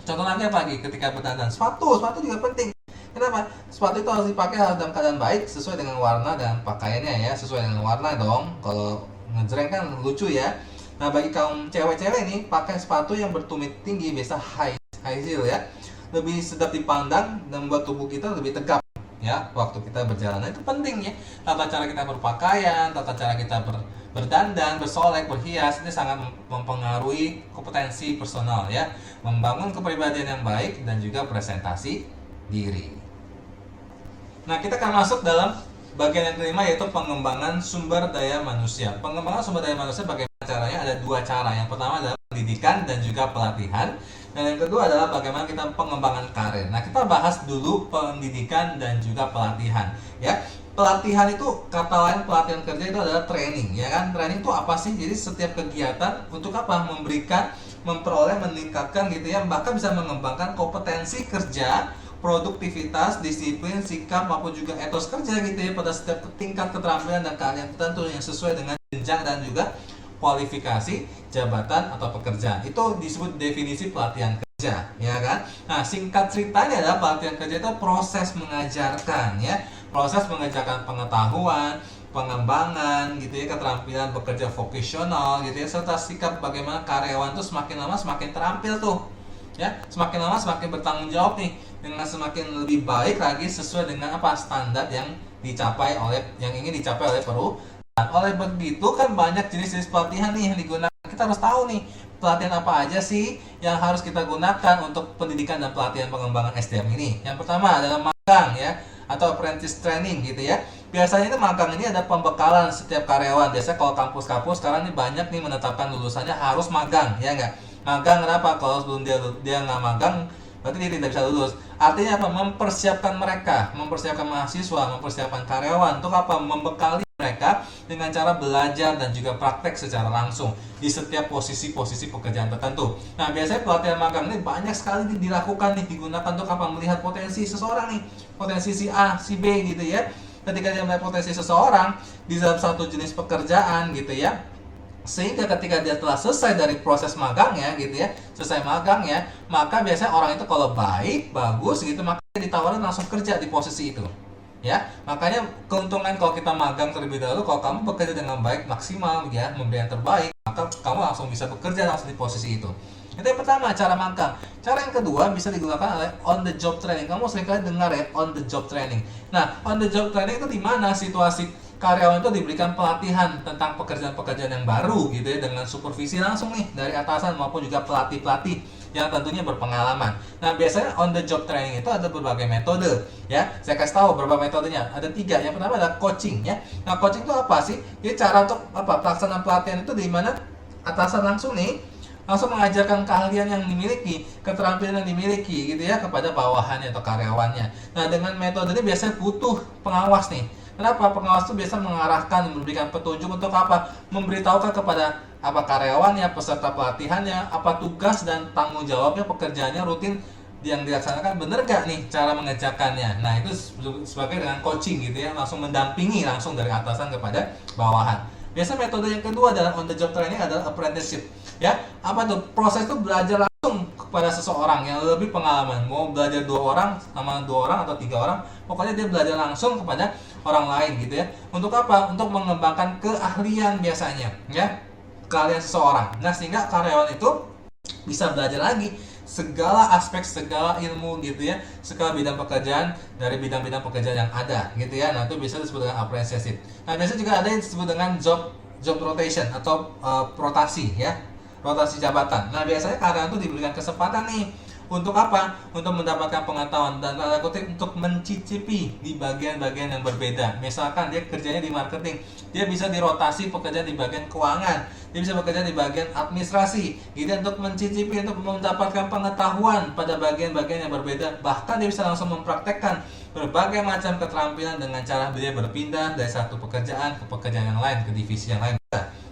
Contoh lagi apa lagi ketika berdandan? Sepatu juga penting. Kenapa? Sepatu itu harus dipakai dalam keadaan baik, sesuai dengan warna dan pakaiannya ya, sesuai dengan warna dong. Kalau ngejreng kan lucu ya. Nah, bagi kaum cewek-cewek nih, pakai sepatu yang bertumit tinggi, biasa high heel ya, lebih sedap dipandang dan membuat tubuh kita lebih tegap ya waktu kita berjalan. Nah, itu penting ya. Tata cara kita berpakaian, tata cara kita berdandan, bersolek, berhias, ini sangat mempengaruhi kompetensi personal ya, membangun kepribadian yang baik dan juga presentasi diri. Nah, kita akan masuk dalam bagian yang kelima, yaitu pengembangan sumber daya manusia. Pengembangan sumber daya manusia bagaimana caranya? Ada dua cara. Yang pertama adalah pendidikan dan juga pelatihan. Dan yang kedua adalah bagaimana kita pengembangan karir. Nah, kita bahas dulu pendidikan dan juga pelatihan ya. Pelatihan itu, kata lain pelatihan kerja itu adalah training ya kan. Training itu apa sih? Jadi setiap kegiatan untuk apa? Memberikan, memperoleh, meningkatkan gitu ya, bahkan bisa mengembangkan kompetensi kerja, produktivitas, disiplin, sikap maupun juga etos kerja gitu ya, pada setiap tingkat keterampilan dan keahlian tertentu yang sesuai dengan jenjang dan juga kualifikasi jabatan atau pekerjaan. Itu disebut definisi pelatihan kerja ya kan. Nah, singkat ceritanya adalah pelatihan kerja itu proses mengajarkan ya, proses mengajarkan pengetahuan, pengembangan gitu ya, keterampilan bekerja vokasional gitu ya, serta sikap bagaimana karyawan tuh semakin lama semakin terampil tuh ya, semakin lama semakin bertanggung jawab nih, dengan semakin lebih baik lagi sesuai dengan apa standar yang ingin dicapai oleh perusahaan. Oleh begitu kan banyak jenis-jenis pelatihan nih yang digunakan. Kita harus tahu nih pelatihan apa aja sih yang harus kita gunakan untuk pendidikan dan pelatihan pengembangan SDM ini. Yang pertama adalah magang ya, atau apprentice training gitu ya. Biasanya itu magang ini ada pembekalan setiap karyawan. Biasanya kalau kampus-kampus sekarang ini banyak nih menetapkan lulusannya harus magang ya enggak. Magang kenapa? Kalau sebelum dia nggak magang, berarti dia tidak bisa lulus. Artinya apa? Mempersiapkan mereka, mempersiapkan mahasiswa, mempersiapkan karyawan untuk apa? Membekali mereka dengan cara belajar dan juga praktek secara langsung di setiap posisi-posisi pekerjaan tertentu. Nah, biasanya pelatihan magang ini banyak sekali dilakukan nih, digunakan untuk apa? Melihat potensi seseorang nih, potensi si A, si B gitu ya. Ketika dia melihat potensi seseorang di dalam satu jenis pekerjaan gitu ya, Sehingga ketika dia telah selesai dari proses magangnya gitu ya, selesai magangnya, maka biasanya orang itu kalau baik, bagus gitu, maka dia ditawarin langsung kerja di posisi itu. Ya, makanya keuntungan kalau kita magang terlebih dahulu, kalau kamu bekerja dengan baik, maksimal ya, memberi yang terbaik, maka kamu langsung bisa bekerja langsung di posisi itu. Itu yang pertama, cara magang. Cara yang kedua bisa digunakan oleh on the job training. Kamu seringkali dengar ya, on the job training. Nah, on the job training itu di mana situasi karyawan itu diberikan pelatihan tentang pekerjaan-pekerjaan yang baru gitu ya, dengan supervisi langsung nih dari atasan maupun juga pelatih-pelatih yang tentunya berpengalaman. Nah, biasanya on the job training itu ada berbagai metode ya. Saya kasih tahu beberapa metodenya. Ada 3. Yang pertama adalah coaching ya. Nah, coaching itu apa sih? Jadi cara untuk pelaksanaan pelatihan itu di mana atasan langsung mengajarkan keahlian yang dimiliki, keterampilan yang dimiliki gitu ya kepada bawahannya atau karyawannya. Nah, dengan metode ini biasanya butuh pengawas nih. Kenapa? Pengawas itu biasa mengarahkan, memberikan petunjuk untuk apa? Memberitahukan kepada karyawannya, peserta pelatihannya, apa tugas dan tanggung jawabnya, pekerjaannya rutin yang dilaksanakan, bener gak nih cara mengerjakannya. Nah, itu sebagai dengan coaching gitu ya, langsung mendampingi langsung dari atasan kepada bawahan. Biasa metode yang kedua adalah on the job training adalah apprenticeship. Ya, apa tuh? Proses itu belajar langsung kepada seseorang yang lebih pengalaman. Mau belajar 2 orang sama 2 orang atau 3 orang, pokoknya dia belajar langsung kepada orang lain gitu ya. Untuk apa? Untuk mengembangkan keahlian biasanya, ya. Keahlian seseorang. Nah, sehingga karyawan itu bisa belajar lagi segala aspek, segala ilmu gitu ya, segala bidang pekerjaan dari bidang-bidang pekerjaan yang ada gitu ya. Nah, itu bisa disebut dengan apprenticeship. Nah, biasanya juga ada yang disebut dengan job rotation atau rotasi ya, rotasi jabatan. Nah, biasanya karyawan itu diberikan kesempatan nih untuk apa? Untuk mendapatkan pengetahuan dan tanda kutip untuk mencicipi di bagian-bagian yang berbeda. Misalkan dia kerjanya di marketing, dia bisa dirotasi pekerjaan di bagian keuangan, dia bisa bekerja di bagian administrasi, gitu untuk mencicipi, untuk mendapatkan pengetahuan pada bagian-bagian yang berbeda. Bahkan dia bisa langsung mempraktekkan berbagai macam keterampilan dengan cara dia berpindah dari satu pekerjaan ke pekerjaan yang lain, ke divisi yang lain.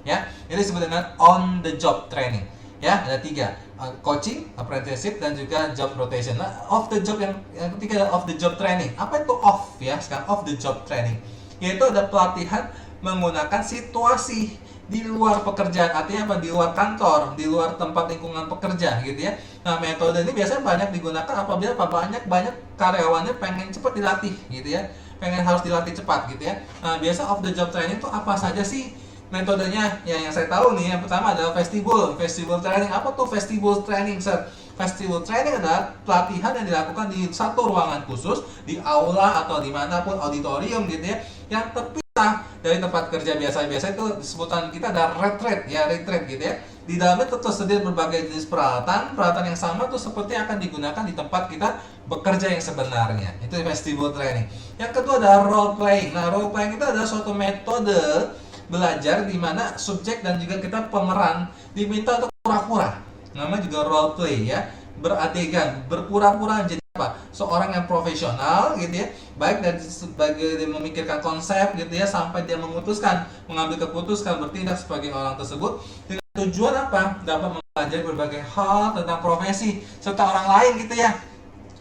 Ya, ini disebut dengan on the job training. Ya, ada 3, coaching, apprenticeship, dan juga job rotation. Nah, off the job yang ketiga adalah off the job training. Apa itu off ya? Sekarang off the job training, yaitu ada pelatihan menggunakan situasi di luar pekerjaan, artinya apa? Di luar kantor, di luar tempat lingkungan pekerja gitu ya. Nah, metode ini biasanya banyak digunakan apabila banyak karyawannya pengen cepat dilatih gitu ya, pengen harus dilatih cepat gitu ya. Nah, biasa off the job training itu apa saja sih metodenya? Ya, yang saya tahu nih, yang pertama adalah festival training. Apa tuh festival training, Sir? Festival training adalah pelatihan yang dilakukan di satu ruangan khusus, di aula atau dimanapun, auditorium gitu ya, yang terpisah dari tempat kerja biasa itu sebutan kita ada retreat gitu ya. Di dalamnya tersedia berbagai jenis peralatan yang sama tuh seperti akan digunakan di tempat kita bekerja yang sebenarnya. Itu festival training. Yang kedua adalah role playing. Nah, role playing itu adalah suatu metode belajar di mana subjek dan juga kita pemeran diminta untuk pura-pura. Namanya juga role play ya, beradegan, berpura-pura jadi apa? Seorang yang profesional gitu ya, baik dari sebagai dia memikirkan konsep gitu ya, sampai dia mengambil keputusan, bertindak sebagai orang tersebut dengan tujuan apa? Dapat mempelajari berbagai hal tentang profesi serta orang lain gitu ya.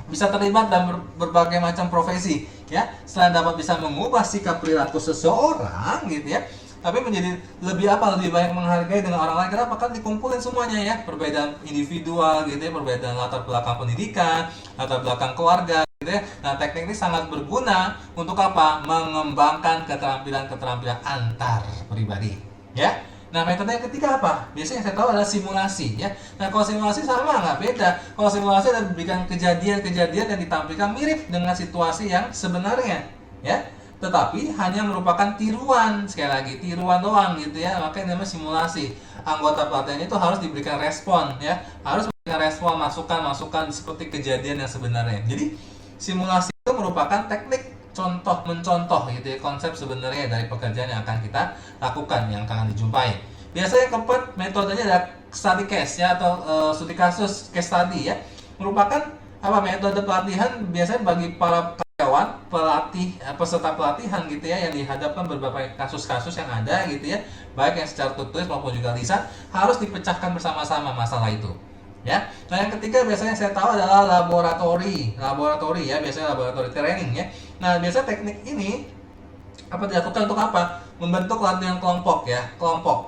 Bisa terlibat dalam berbagai macam profesi ya. Selain dapat bisa mengubah sikap perilaku seseorang gitu ya, tapi menjadi lebih banyak menghargai dengan orang lain. Kenapa? Kan dikumpulin semuanya ya, perbedaan individual gitu ya, perbedaan latar belakang pendidikan, latar belakang keluarga gitu ya. Nah, teknik ini sangat berguna untuk apa? Mengembangkan keterampilan antar pribadi ya. Nah, metode yang ketiga apa? Biasanya yang saya tahu adalah simulasi ya. Nah, kalau simulasi sama nggak? Beda. Kalau simulasi adalah memberikan kejadian-kejadian yang ditampilkan mirip dengan situasi yang sebenarnya ya, tetapi hanya merupakan tiruan, sekali lagi tiruan doang gitu ya, makanya namanya simulasi. Anggota pelatihan itu harus diberikan respon ya, harus memberikan respon, masukan seperti kejadian yang sebenarnya. Jadi simulasi itu merupakan teknik mencontoh gitu ya, konsep sebenarnya dari pekerjaan yang akan kita lakukan, yang akan dijumpai. Biasanya keempat metodenya adalah study case ya, atau studi kasus, case study ya, merupakan metode pelatihan biasanya bagi para karyawan, peserta pelatihan gitu ya, yang dihadapkan berbagai kasus-kasus yang ada gitu ya, baik yang secara tertulis maupun juga lisan, harus dipecahkan bersama-sama masalah itu ya. Nah, yang ketiga biasanya saya tahu adalah laboratori ya, biasanya laboratori training ya. Nah, biasanya teknik ini dilakukan untuk apa? Membentuk latihan kelompok ya,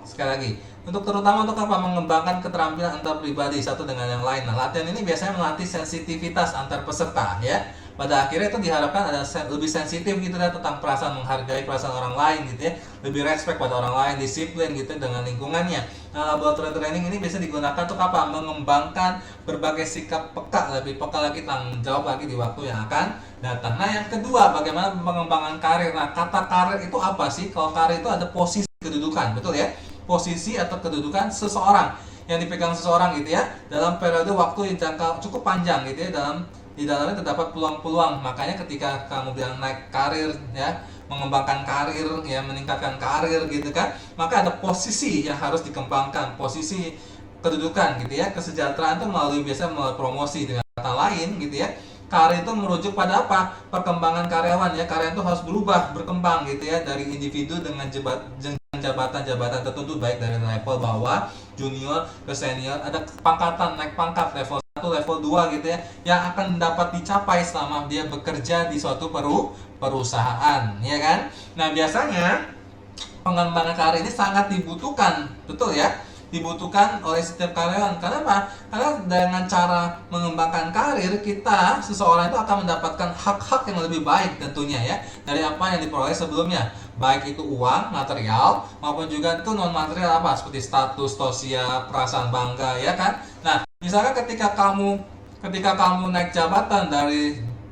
sekali lagi Untuk terutama untuk apa? Mengembangkan keterampilan antar pribadi satu dengan yang lain. Nah, latihan ini biasanya melatih sensitivitas antar peserta ya. Pada akhirnya itu diharapkan ada lebih sensitif gitu ya tentang perasaan, menghargai perasaan orang lain gitu ya, lebih respect pada orang lain, disiplin gitu dengan lingkungannya. Nah, laboratorium training ini biasa digunakan untuk apa? Mengembangkan berbagai sikap peka, lebih peka lagi, tanggung jawab lagi di waktu yang akan datang. Nah, yang kedua, bagaimana pengembangan karir. Nah, kata karir itu apa sih? Kalau karir itu ada posisi kedudukan, betul ya? Posisi atau kedudukan seseorang yang dipegang seseorang gitu ya dalam periode waktu yang jangka cukup panjang gitu ya, di dalamnya terdapat peluang-peluang. Makanya ketika kamu bilang naik karir ya, mengembangkan karir ya, meningkatkan karir gitu kan, maka ada posisi yang harus dikembangkan, posisi kedudukan gitu ya. Kesejahteraan itu biasanya melalui promosi. Dengan kata lain gitu ya, karir itu merujuk pada apa? Perkembangan karyawan ya. Karyawan itu harus berubah, berkembang gitu ya, dari individu dengan jabatan-jabatan tertentu, baik dari level bawah, junior ke senior, ada pangkatan, naik pangkat level 1, level 2 gitu ya, yang akan dapat dicapai selama dia bekerja di suatu perusahaan, ya kan? Nah, biasanya pengembangan karir ini sangat dibutuhkan, betul ya? Dibutuhkan oleh setiap karyawan. Karena apa? Karena dengan cara mengembangkan karir kita, seseorang itu akan mendapatkan hak-hak yang lebih baik tentunya ya, dari apa yang diperoleh sebelumnya, baik itu uang, material, maupun juga itu non material, apa seperti status sosial, perasaan bangga ya kan. Nah, misalkan ketika kamu naik jabatan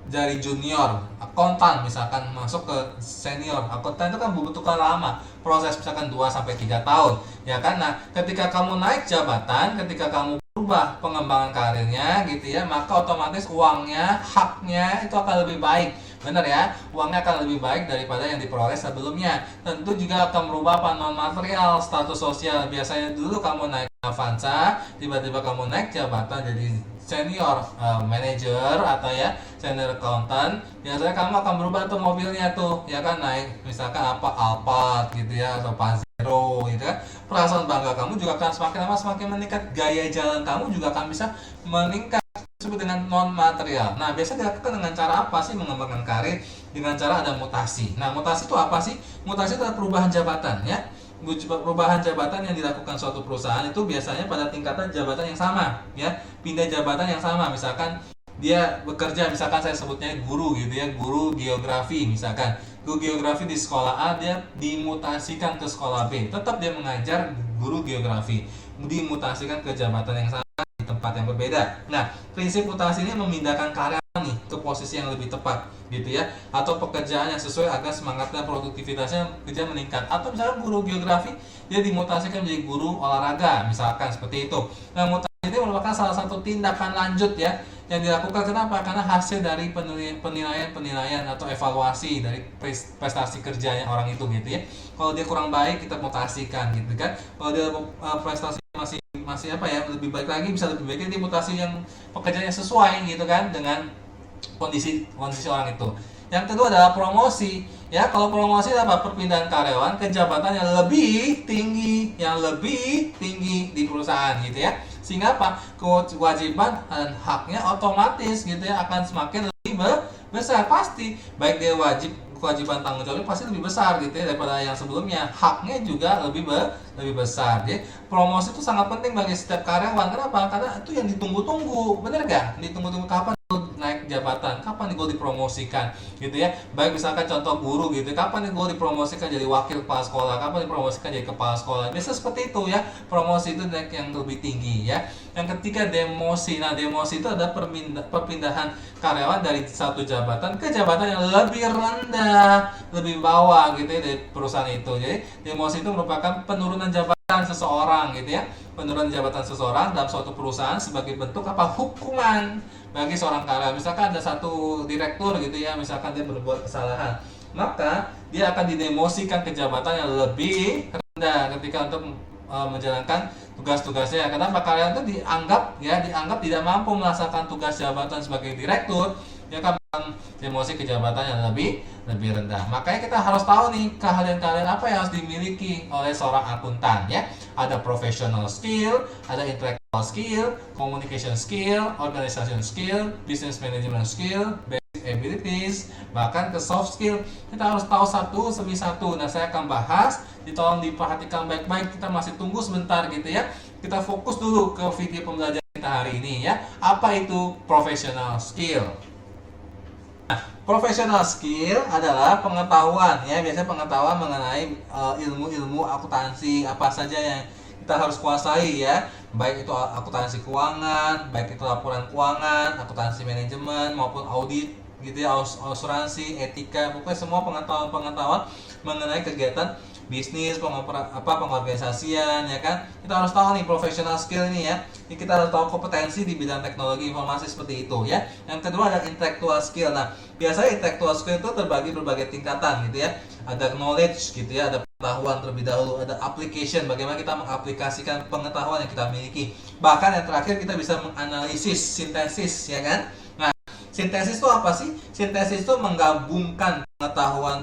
dari junior akuntan misalkan masuk ke senior akuntan, itu kan membutuhkan lama proses, misalkan 2 sampai 3 tahun ya kan. Nah, ketika kamu naik jabatan, ketika kamu berubah pengembangan karirnya gitu ya, maka otomatis uangnya, haknya itu akan lebih baik. Benar ya, uangnya akan lebih baik daripada yang diperoleh sebelumnya. Tentu juga akan merubah apa, non material, status sosial. Biasanya dulu kamu naik Avanza, tiba-tiba kamu naik jabatan jadi senior manager atau ya senior accountant, biasanya kamu akan berubah tuh mobilnya tuh ya kan, naik misalkan apa Alphard gitu ya, atau Pajero gitu kan. Perasaan bangga kamu juga akan semakin lama semakin meningkat, gaya jalan kamu juga akan bisa meningkat, disebut dengan non material. Nah, biasa dilakukan dengan cara apa sih mengembangkan karir? Dengan cara ada mutasi. Nah, mutasi itu apa sih? Mutasi itu adalah perubahan jabatan ya. Perubahan jabatan yang dilakukan suatu perusahaan itu biasanya pada tingkatan jabatan yang sama ya, pindah jabatan yang sama. Misalkan dia bekerja, misalkan saya sebutnya guru gitu ya, guru geografi misalkan, guru geografi di sekolah A, dia dimutasikan ke sekolah B, tetap dia mengajar guru geografi, dimutasikan ke jabatan yang sama di tempat yang berbeda. Nah, prinsip mutasi ini memindahkan karyawan nih ke posisi yang lebih tepat gitu ya, atau pekerjaan yang sesuai agar semangatnya, produktivitasnya kerja meningkat. Atau misalnya guru geografi dia dimutasikan menjadi guru olahraga misalkan, seperti itu. Nah, mutasi ini merupakan salah satu tindakan lanjut ya yang dilakukan. Kenapa? Karena hasil dari penilaian atau evaluasi dari prestasi kerjanya orang itu gitu ya. Kalau dia kurang baik, kita mutasikan gitu kan. Kalau dia prestasi masih apa ya, lebih baik lagi, bisa lebih baik, dia mutasi yang pekerjaannya sesuai gitu kan dengan kondisi orang itu. Yang kedua adalah promosi ya. Kalau promosi apa? Perpindahan karyawan ke jabatan yang lebih tinggi di perusahaan gitu ya, sehingga apa, kewajiban dan haknya otomatis gitu ya akan semakin lebih besar. Pasti baik dia kewajiban tanggung jawabnya pasti lebih besar gitu ya daripada yang sebelumnya, haknya juga lebih besar. Jadi promosi itu sangat penting bagi setiap karyawan. Kenapa? Karena itu yang ditunggu-tunggu, bener gak? Ditunggu-tunggu kapan naik jabatan, kapan nih gue dipromosikan gitu ya. Baik misalkan contoh guru gitu, kapan nih gue dipromosikan jadi wakil kepala sekolah, kapan dipromosikan jadi kepala sekolah. Biasa seperti itu ya, promosi itu naik yang lebih tinggi ya. Yang ketiga demosi. Nah, demosi itu adalah perpindahan karyawan dari satu jabatan ke jabatan yang lebih rendah, lebih bawah gitu ya dari perusahaan itu. Jadi demosi itu merupakan penurunan jabatan seseorang gitu ya, penurunan jabatan seseorang dalam suatu perusahaan sebagai bentuk apa, hukuman bagi seorang karyawan. Misalkan ada satu direktur gitu ya, misalkan dia berbuat kesalahan, maka dia akan didemosikan ke jabatan yang lebih rendah ketika untuk menjalankan tugas-tugasnya. Kenapa? Karyawan itu dianggap tidak mampu melaksanakan tugas jabatan sebagai direktur, dia akan demosi ke jabatan yang lebih rendah. Makanya kita harus tahu nih keahlian-keahlian apa yang harus dimiliki oleh seorang akuntan ya. Ada professional skill, ada intellectual skill, communication skill, organization skill, business management skill, basic abilities, bahkan ke soft skill. Kita harus tahu satu demi satu. Nah, saya akan bahas, tolong diperhatikan baik-baik. Kita masih tunggu sebentar gitu ya. Kita fokus dulu ke video pembelajaran kita hari ini ya. Apa itu professional skill? Nah, professional skill adalah pengetahuan ya, biasanya pengetahuan mengenai ilmu-ilmu akuntansi apa saja yang kita harus kuasai ya, baik itu akuntansi keuangan, baik itu laporan keuangan, akuntansi manajemen maupun audit gitu ya, asuransi, etika, pokoknya semua pengetahuan mengenai kegiatan bisnis, pengorganisasian ya kan. Kita harus tahu nih professional skill ini ya. Kita harus tahu kompetensi di bidang teknologi informasi seperti itu ya. Yang kedua ada intellectual skill. Nah, biasanya intellectual skill itu terbagi berbagai tingkatan gitu ya. Ada knowledge gitu ya, ada pengetahuan terlebih dahulu, ada application, bagaimana kita mengaplikasikan pengetahuan yang kita miliki. Bahkan yang terakhir kita bisa menganalisis, sintesis ya kan. Sintesis itu apa sih? Sintesis itu menggabungkan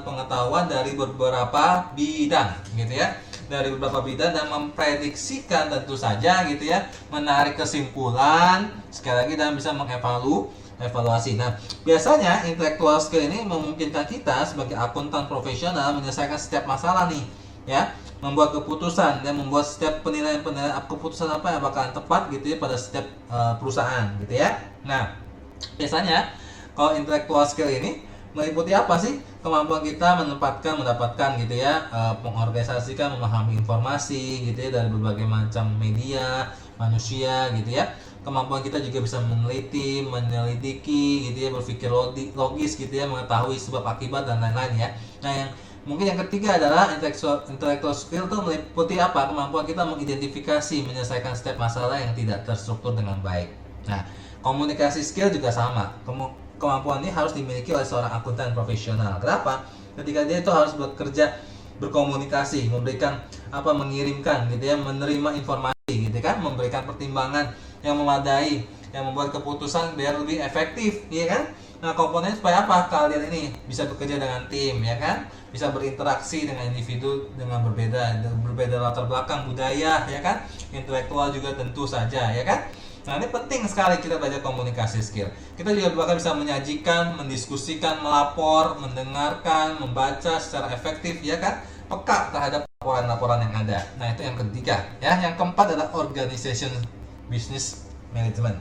pengetahuan dari beberapa bidang gitu ya. Dari beberapa bidang dan memprediksikan tentu saja gitu ya, menarik kesimpulan sekali lagi dan bisa mengevaluasi. Nah, biasanya intellectual skill ini memungkinkan kita sebagai akuntan profesional menyelesaikan setiap masalah nih ya, membuat keputusan dan membuat setiap penilaian keputusan apa yang bakalan tepat gitu ya pada setiap perusahaan gitu ya. Nah, biasanya kalau intellectual skill ini meliputi apa sih? Kemampuan kita mendapatkan gitu ya, mengorganisasikan, memahami informasi gitu ya dari berbagai macam media, manusia gitu ya. Kemampuan kita juga bisa meneliti, menyelidiki gitu ya, berpikir logis gitu ya, mengetahui sebab akibat dan lain-lain ya. Nah, mungkin yang ketiga adalah intellectual skill itu meliputi apa? Kemampuan kita mengidentifikasi, menyelesaikan setiap masalah yang tidak terstruktur dengan baik. Nah, komunikasi skill juga sama. Kemampuan ini harus dimiliki oleh seorang akuntan profesional. Kenapa? Ketika dia itu harus bekerja, berkomunikasi, mengirimkan gitu ya, menerima informasi gitu kan, memberikan pertimbangan yang memadai, yang membuat keputusan biar lebih efektif, ya kan? Nah, komponen supaya apa? Kalian ini bisa bekerja dengan tim, ya kan? Bisa berinteraksi dengan individu dengan berbeda latar belakang, budaya, ya kan? Intelektual juga tentu saja, ya kan? Nah, ini penting sekali kita belajar komunikasi skill. Kita juga bahkan bisa menyajikan, mendiskusikan, melapor, mendengarkan, membaca secara efektif, ya kan? Peka terhadap laporan-laporan yang ada. Nah, itu yang ketiga, ya. Yang keempat adalah organization business management.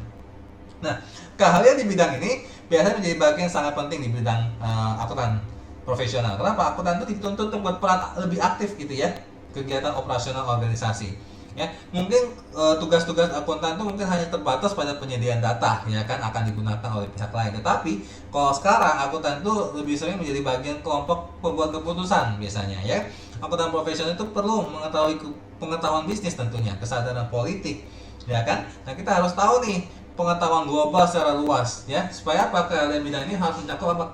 Nah, keahlian di bidang ini biasanya menjadi bagian sangat penting di bidang akuntan profesional. Kenapa? Akuntan itu dituntut untuk berperan lebih aktif gitu ya, kegiatan operasional organisasi. Ya, mungkin tugas-tugas akuntan itu mungkin hanya terbatas pada penyediaan data, ya kan, akan digunakan oleh pihak lain. Tetapi kalau sekarang akuntan itu lebih sering menjadi bagian kelompok pembuat keputusan biasanya, ya. Akuntan profesional itu perlu mengetahui pengetahuan bisnis tentunya, kesadaran politik, ya kan. Nah, kita harus tahu nih pengetahuan global secara luas, ya. Supaya apa? Keahlian bidang ini harus mencakup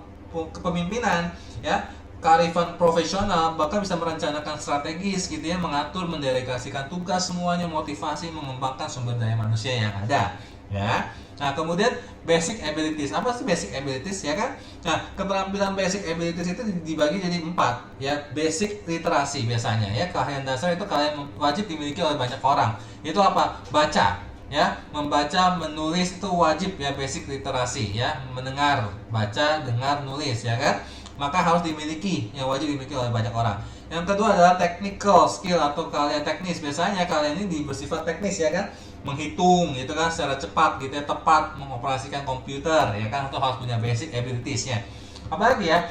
kepemimpinan, ya, kearifan profesional, bahkan bisa merencanakan strategis gitu ya, mengatur, mendelegasikan tugas semuanya, motivasi, mengembangkan sumber daya manusia yang ada ya. Nah, kemudian basic abilities. Apa sih basic abilities, ya kan? Nah, keterampilan basic abilities itu dibagi jadi 4 ya. Basic literasi biasanya ya, keahlian dasar itu kalian wajib dimiliki oleh banyak orang. Itu apa? Baca ya, membaca, menulis itu wajib ya, basic literasi ya, mendengar, baca, dengar, nulis ya kan, maka harus dimiliki, yang wajib dimiliki oleh banyak orang. Yang kedua adalah technical skill atau keahlian teknis. Biasanya kalian ini bersifat teknis ya kan, menghitung gitu kan secara cepat gitu ya, tepat mengoperasikan komputer ya kan, itu harus punya basic abilities-nya. Apalagi ya,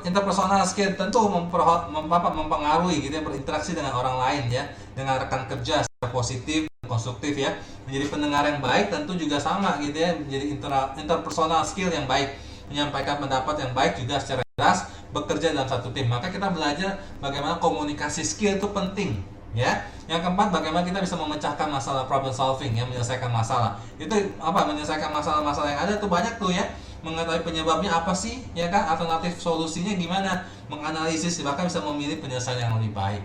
interpersonal skill tentu mempengaruhi gitu ya, berinteraksi dengan orang lain ya, dengan rekan kerja secara positif, konstruktif ya. Menjadi pendengar yang baik tentu juga sama gitu ya, menjadi interpersonal skill yang baik, menyampaikan pendapat yang baik juga secara jelas, bekerja dalam satu tim. Maka kita belajar bagaimana komunikasi skill itu penting ya. Yang keempat, bagaimana kita bisa memecahkan masalah, problem solving ya, menyelesaikan masalah. Itu apa? Menyelesaikan masalah-masalah yang ada tuh banyak tuh ya. Mengetahui penyebabnya apa sih ya kan, alternatif solusinya gimana, menganalisis, bahkan bisa memilih penyelesaian yang lebih baik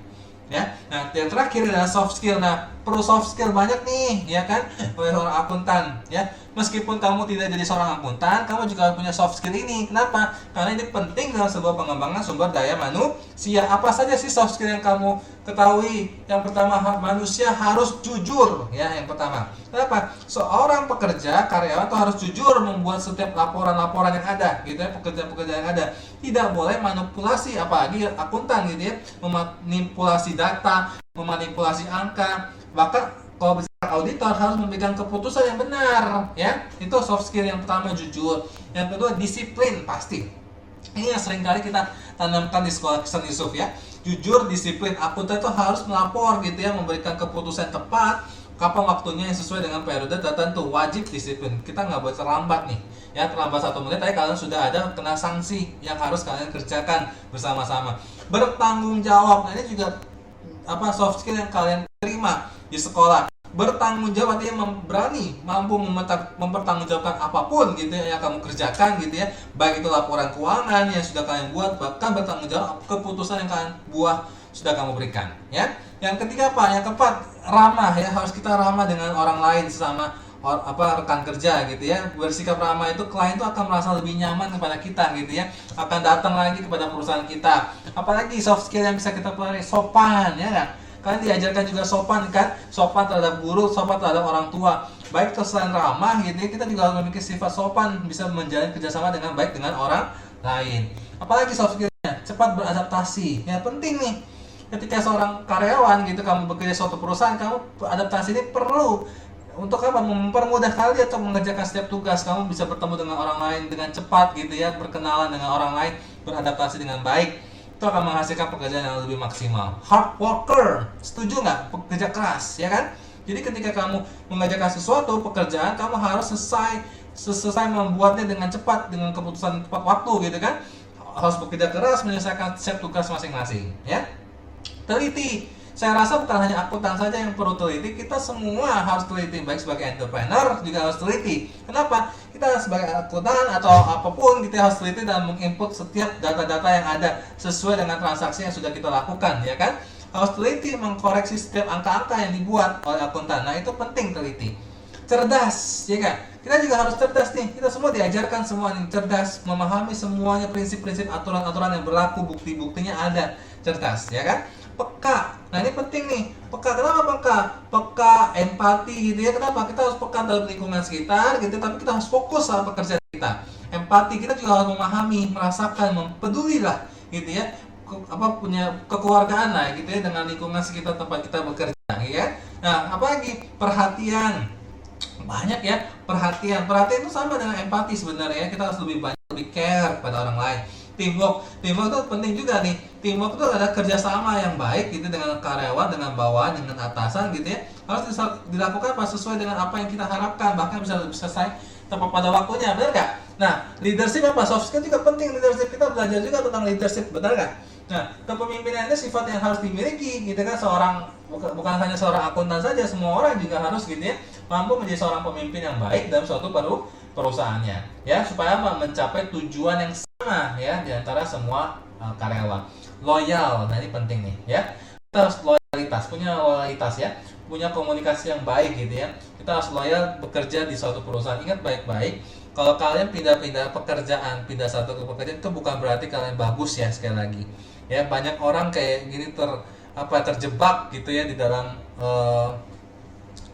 ya. Nah, yang terakhir adalah soft skill. Nah, perlu soft skill banyak nih ya kan oleh seorang akuntan ya. Meskipun kamu tidak jadi seorang akuntan, kamu juga punya soft skill ini. Kenapa? Karena ini penting dalam sebuah pengembangan sumber daya manusia. Apa saja sih soft skill yang kamu ketahui? Yang pertama, manusia harus jujur, ya, yang pertama. Kenapa? Seorang pekerja, karyawan itu harus jujur membuat setiap laporan-laporan yang ada, gitu ya, pekerjaan-pekerjaan yang ada. Tidak boleh manipulasi, apalagi akuntan, gitu ya, memanipulasi data, memanipulasi angka. Bahkan kalau bisa auditor harus memegang keputusan yang benar, ya. Itu soft skill yang pertama, jujur. Yang kedua, disiplin, pasti. Ini yang sering kali kita tanamkan di sekolah Kristen Yusuf, ya. Jujur, disiplin. Akuntan itu harus melapor, gitu ya, memberikan keputusan tepat, kapan waktunya yang sesuai dengan periode tertentu. Wajib disiplin. Kita nggak boleh terlambat nih, ya. Terlambat 1 menit, tapi kalian sudah ada kena sanksi yang harus kalian kerjakan bersama-sama. Bertanggung jawab. Nah, ini juga soft skill yang kalian terima di sekolah. Bertanggung jawab, artinya berani, mampu mempertanggungjawabkan apapun, gitu ya, yang kamu kerjakan, gitu ya, baik itu laporan keuangan yang sudah kalian buat, bahkan bertanggung jawab keputusan yang kalian buat sudah kamu berikan, ya. Yang ketiga apa? Yang keempat, ramah, ya. Harus kita ramah dengan orang lain, sesama rekan kerja, gitu ya. Bersikap ramah itu klien itu akan merasa lebih nyaman kepada kita, gitu ya, akan datang lagi kepada perusahaan kita. Apalagi soft skill yang bisa kita pelajari, sopan, ya kan. Kalian diajarkan juga sopan, kan? Sopan terhadap guru, sopan terhadap orang tua. Baik itu selain ramah, gitu ya, kita juga harus memiliki sifat sopan, bisa menjalin kerjasama dengan baik dengan orang lain. Apalagi soft skillnya, cepat beradaptasi. Ya, penting nih. Ketika seorang karyawan, gitu, kamu bekerja di suatu perusahaan, kamu adaptasi ini perlu. Untuk apa? Mempermudah kalian atau mengerjakan setiap tugas. Kamu bisa bertemu dengan orang lain dengan cepat, gitu ya, berkenalan dengan orang lain, beradaptasi dengan baik. Itu akan menghasilkan pekerjaan yang lebih maksimal. Hard worker, setuju nggak? Pekerja keras, ya kan? Jadi ketika kamu mengerjakan sesuatu pekerjaan, kamu harus selesai membuatnya dengan cepat, dengan keputusan tepat waktu, gitu kan? Harus bekerja keras menyelesaikan setiap tugas masing-masing, ya. Teliti. Saya rasa bukan hanya akuntan saja yang perlu teliti, kita semua harus teliti, baik sebagai entrepreneur juga harus teliti. Kenapa? Kita sebagai akuntan atau apapun, kita harus teliti dan menginput setiap data-data yang ada sesuai dengan transaksi yang sudah kita lakukan, ya kan? Harus teliti mengkoreksi setiap angka-angka yang dibuat oleh akuntan. Nah, itu penting teliti. Cerdas, ya kan? Kita juga harus cerdas nih. Kita semua diajarkan semua nih, cerdas, memahami semuanya, prinsip-prinsip, aturan-aturan yang berlaku, bukti-buktinya ada. Cerdas, ya kan? Peka. Nah, ini penting nih. Peka. Kenapa peka? Peka, empati, gitu ya. Kenapa? Kita harus peka dalam lingkungan sekitar, gitu. Tapi kita harus fokus sama pekerjaan kita. Empati, kita juga harus memahami, merasakan, mempedulilah, gitu ya. Punya kekeluargaan lah, gitu ya, dengan lingkungan sekitar tempat kita bekerja, ya. Nah, apalagi perhatian. Banyak ya, perhatian itu sama dengan empati sebenarnya. Kita harus lebih banyak, lebih care pada orang lain. Teamwork itu penting juga nih. Teamwork itu ada kerjasama yang baik, gitu, dengan karyawan, dengan bawahan, dengan atasan, gitu ya. Harus dilakukan sesuai dengan apa yang kita harapkan, bahkan bisa selesai tepat pada waktunya, benar nggak? Nah, leadership soft skill juga penting. Leadership, kita belajar juga tentang leadership, benar nggak? Nah, kepemimpinan itu sifat yang harus dimiliki, gitu kan. Bukan hanya seorang akuntan saja, semua orang juga harus, gitu ya, mampu menjadi seorang pemimpin yang baik dalam suatu perusahaannya, ya, supaya mencapai tujuan yang sama, ya, di antara semua karyawan. Loyal, nah ini penting nih, ya. Kita harus punya loyalitas, ya, punya komunikasi yang baik, gitu ya. Kita harus loyal bekerja di suatu perusahaan. Ingat baik-baik, kalau kalian pindah-pindah pekerjaan, pindah satu ke pekerjaan, itu bukan berarti kalian bagus, ya. Sekali lagi, ya, banyak orang kayak gini terjebak, gitu ya, di dalam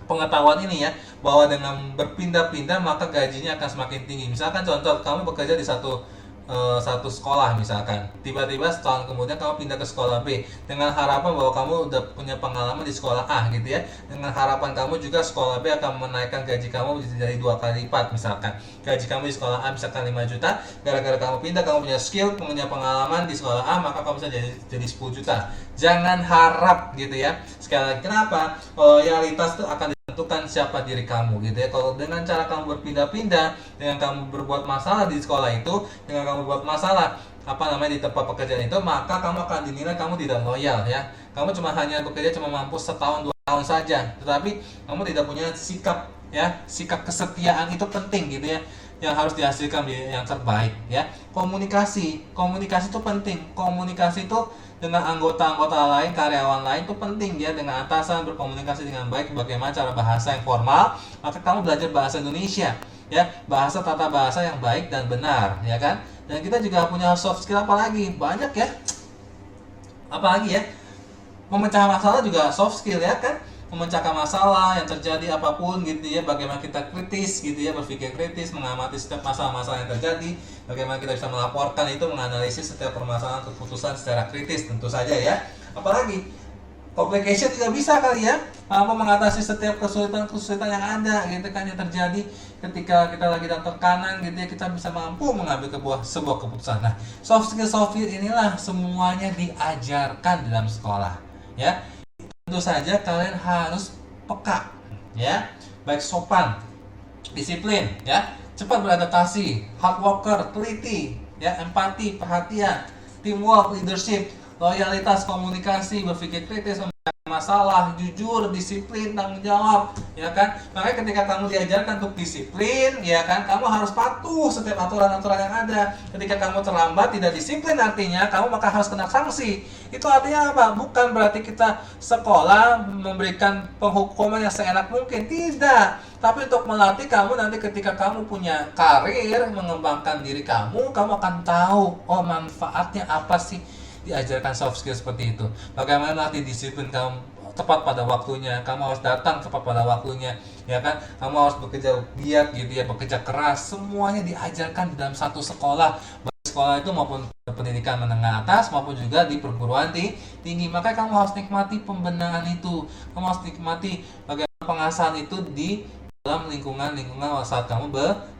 pengetahuan ini, ya, bahwa dengan berpindah-pindah maka gajinya akan semakin tinggi. Misalkan contoh, kamu bekerja di satu sekolah, misalkan tiba-tiba setahun kemudian kamu pindah ke sekolah B dengan harapan bahwa kamu udah punya pengalaman di sekolah A, gitu ya, dengan harapan kamu juga sekolah B akan menaikkan gaji kamu jadi 2 kali lipat. Misalkan gaji kamu di sekolah A misalkan 5 juta, gara-gara kamu pindah, kamu punya skill, punya pengalaman di sekolah A, maka kamu bisa jadi 10 juta. Jangan harap, gitu ya. Sekali lagi, kenapa? Loyalitas itu akan tentukan siapa diri kamu, gitu ya. Kalau dengan cara kamu berpindah-pindah, dengan kamu berbuat masalah di sekolah itu, dengan kamu berbuat masalah di tempat pekerjaan itu, maka kamu akan dinilai kamu tidak loyal, ya. Kamu hanya bekerja mampu setahun 2 tahun saja, tetapi kamu tidak punya sikap ya. Sikap kesetiaan itu penting gitu ya, yang harus dihasilkan yang terbaik ya. Komunikasi itu penting. Komunikasi itu dengan anggota-anggota lain, karyawan lain itu penting ya. Dengan atasan berkomunikasi dengan baik, bagaimana cara bahasa yang formal, maka kamu belajar bahasa Indonesia ya, bahasa tata bahasa yang baik dan benar ya kan. Dan kita juga punya soft skill apa lagi? Banyak ya. Apalagi ya, memecah masalah juga soft skill ya kan. Memecahkan masalah yang terjadi apapun gitu ya, bagaimana kita kritis gitu ya, berpikir kritis, mengamati setiap masalah-masalah yang terjadi, bagaimana kita bisa melaporkan itu, menganalisis setiap permasalahan, keputusan secara kritis tentu saja ya. Apalagi complication juga bisa kali ya, mampu mengatasi setiap kesulitan yang ada gitu kan, yang terjadi ketika kita lagi dalam tekanan gitu ya, kita bisa mampu mengambil sebuah keputusan. Nah, soft skill inilah semuanya diajarkan dalam sekolah ya. Tentu saja kalian harus peka ya, baik sopan, disiplin ya, cepat beradaptasi, hard worker, teliti ya, empati, perhatian, teamwork, leadership, loyalitas, komunikasi, berpikir kritis, masalah, jujur, disiplin, tanggung jawab ya kan. Makanya ketika kamu diajarkan untuk disiplin ya kan, kamu harus patuh setiap aturan-aturan yang ada. Ketika kamu terlambat, tidak disiplin, artinya kamu maka harus kena sanksi. Itu artinya apa? Bukan berarti kita sekolah memberikan penghukuman yang seenak mungkin, tidak, tapi untuk melatih kamu nanti ketika kamu punya karir, mengembangkan diri kamu akan tahu oh manfaatnya apa sih diajarkan soft skill seperti itu. Bagaimana nanti disiplin kamu tepat pada waktunya, kamu harus datang tepat pada waktunya ya kan, kamu harus bekerja giat gitu ya, bekerja keras, semuanya diajarkan di dalam satu sekolah. Baik sekolah itu maupun pendidikan menengah atas maupun juga di perguruan tinggi. Makanya kamu harus nikmati pembenahan itu, kamu harus nikmati bagaimana pengasahan itu di dalam lingkungan saat kamu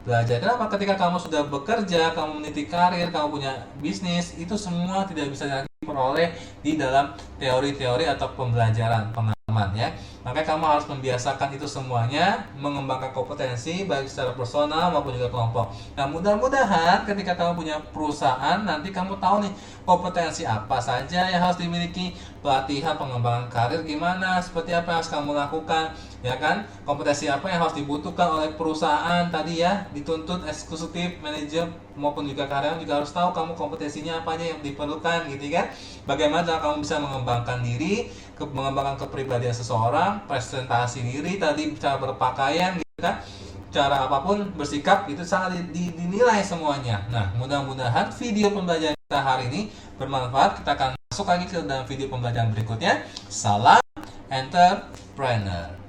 belajar. Kenapa? Ketika kamu sudah bekerja, kamu meniti karir, kamu punya bisnis, itu semua tidak bisa diperoleh di dalam teori-teori atau pembelajaran pengalaman ya. Makanya kamu harus membiasakan itu semuanya, mengembangkan kompetensi baik secara personal maupun juga kelompok. Nah, mudah-mudahan ketika kamu punya perusahaan, nanti kamu tahu nih kompetensi apa saja yang harus dimiliki, pelatihan pengembangan karir gimana, seperti apa yang harus kamu lakukan ya kan, kompetensi apa yang harus dibutuhkan oleh perusahaan tadi ya, dituntut eksekutif, manajer maupun juga karyawan juga harus tahu kamu kompetensinya apa aja yang diperlukan gitu kan. Bagaimana kamu bisa mengembangkan diri, mengembangkan kepribadian seseorang, presentasi diri tadi, cara berpakaian gitu kan, cara apapun bersikap itu sangat dinilai semuanya. Nah, mudah-mudahan video pembelajaran kita hari ini bermanfaat. Kita akan masuk lagi ke dalam video pembelajaran berikutnya. Salam entrepreneur.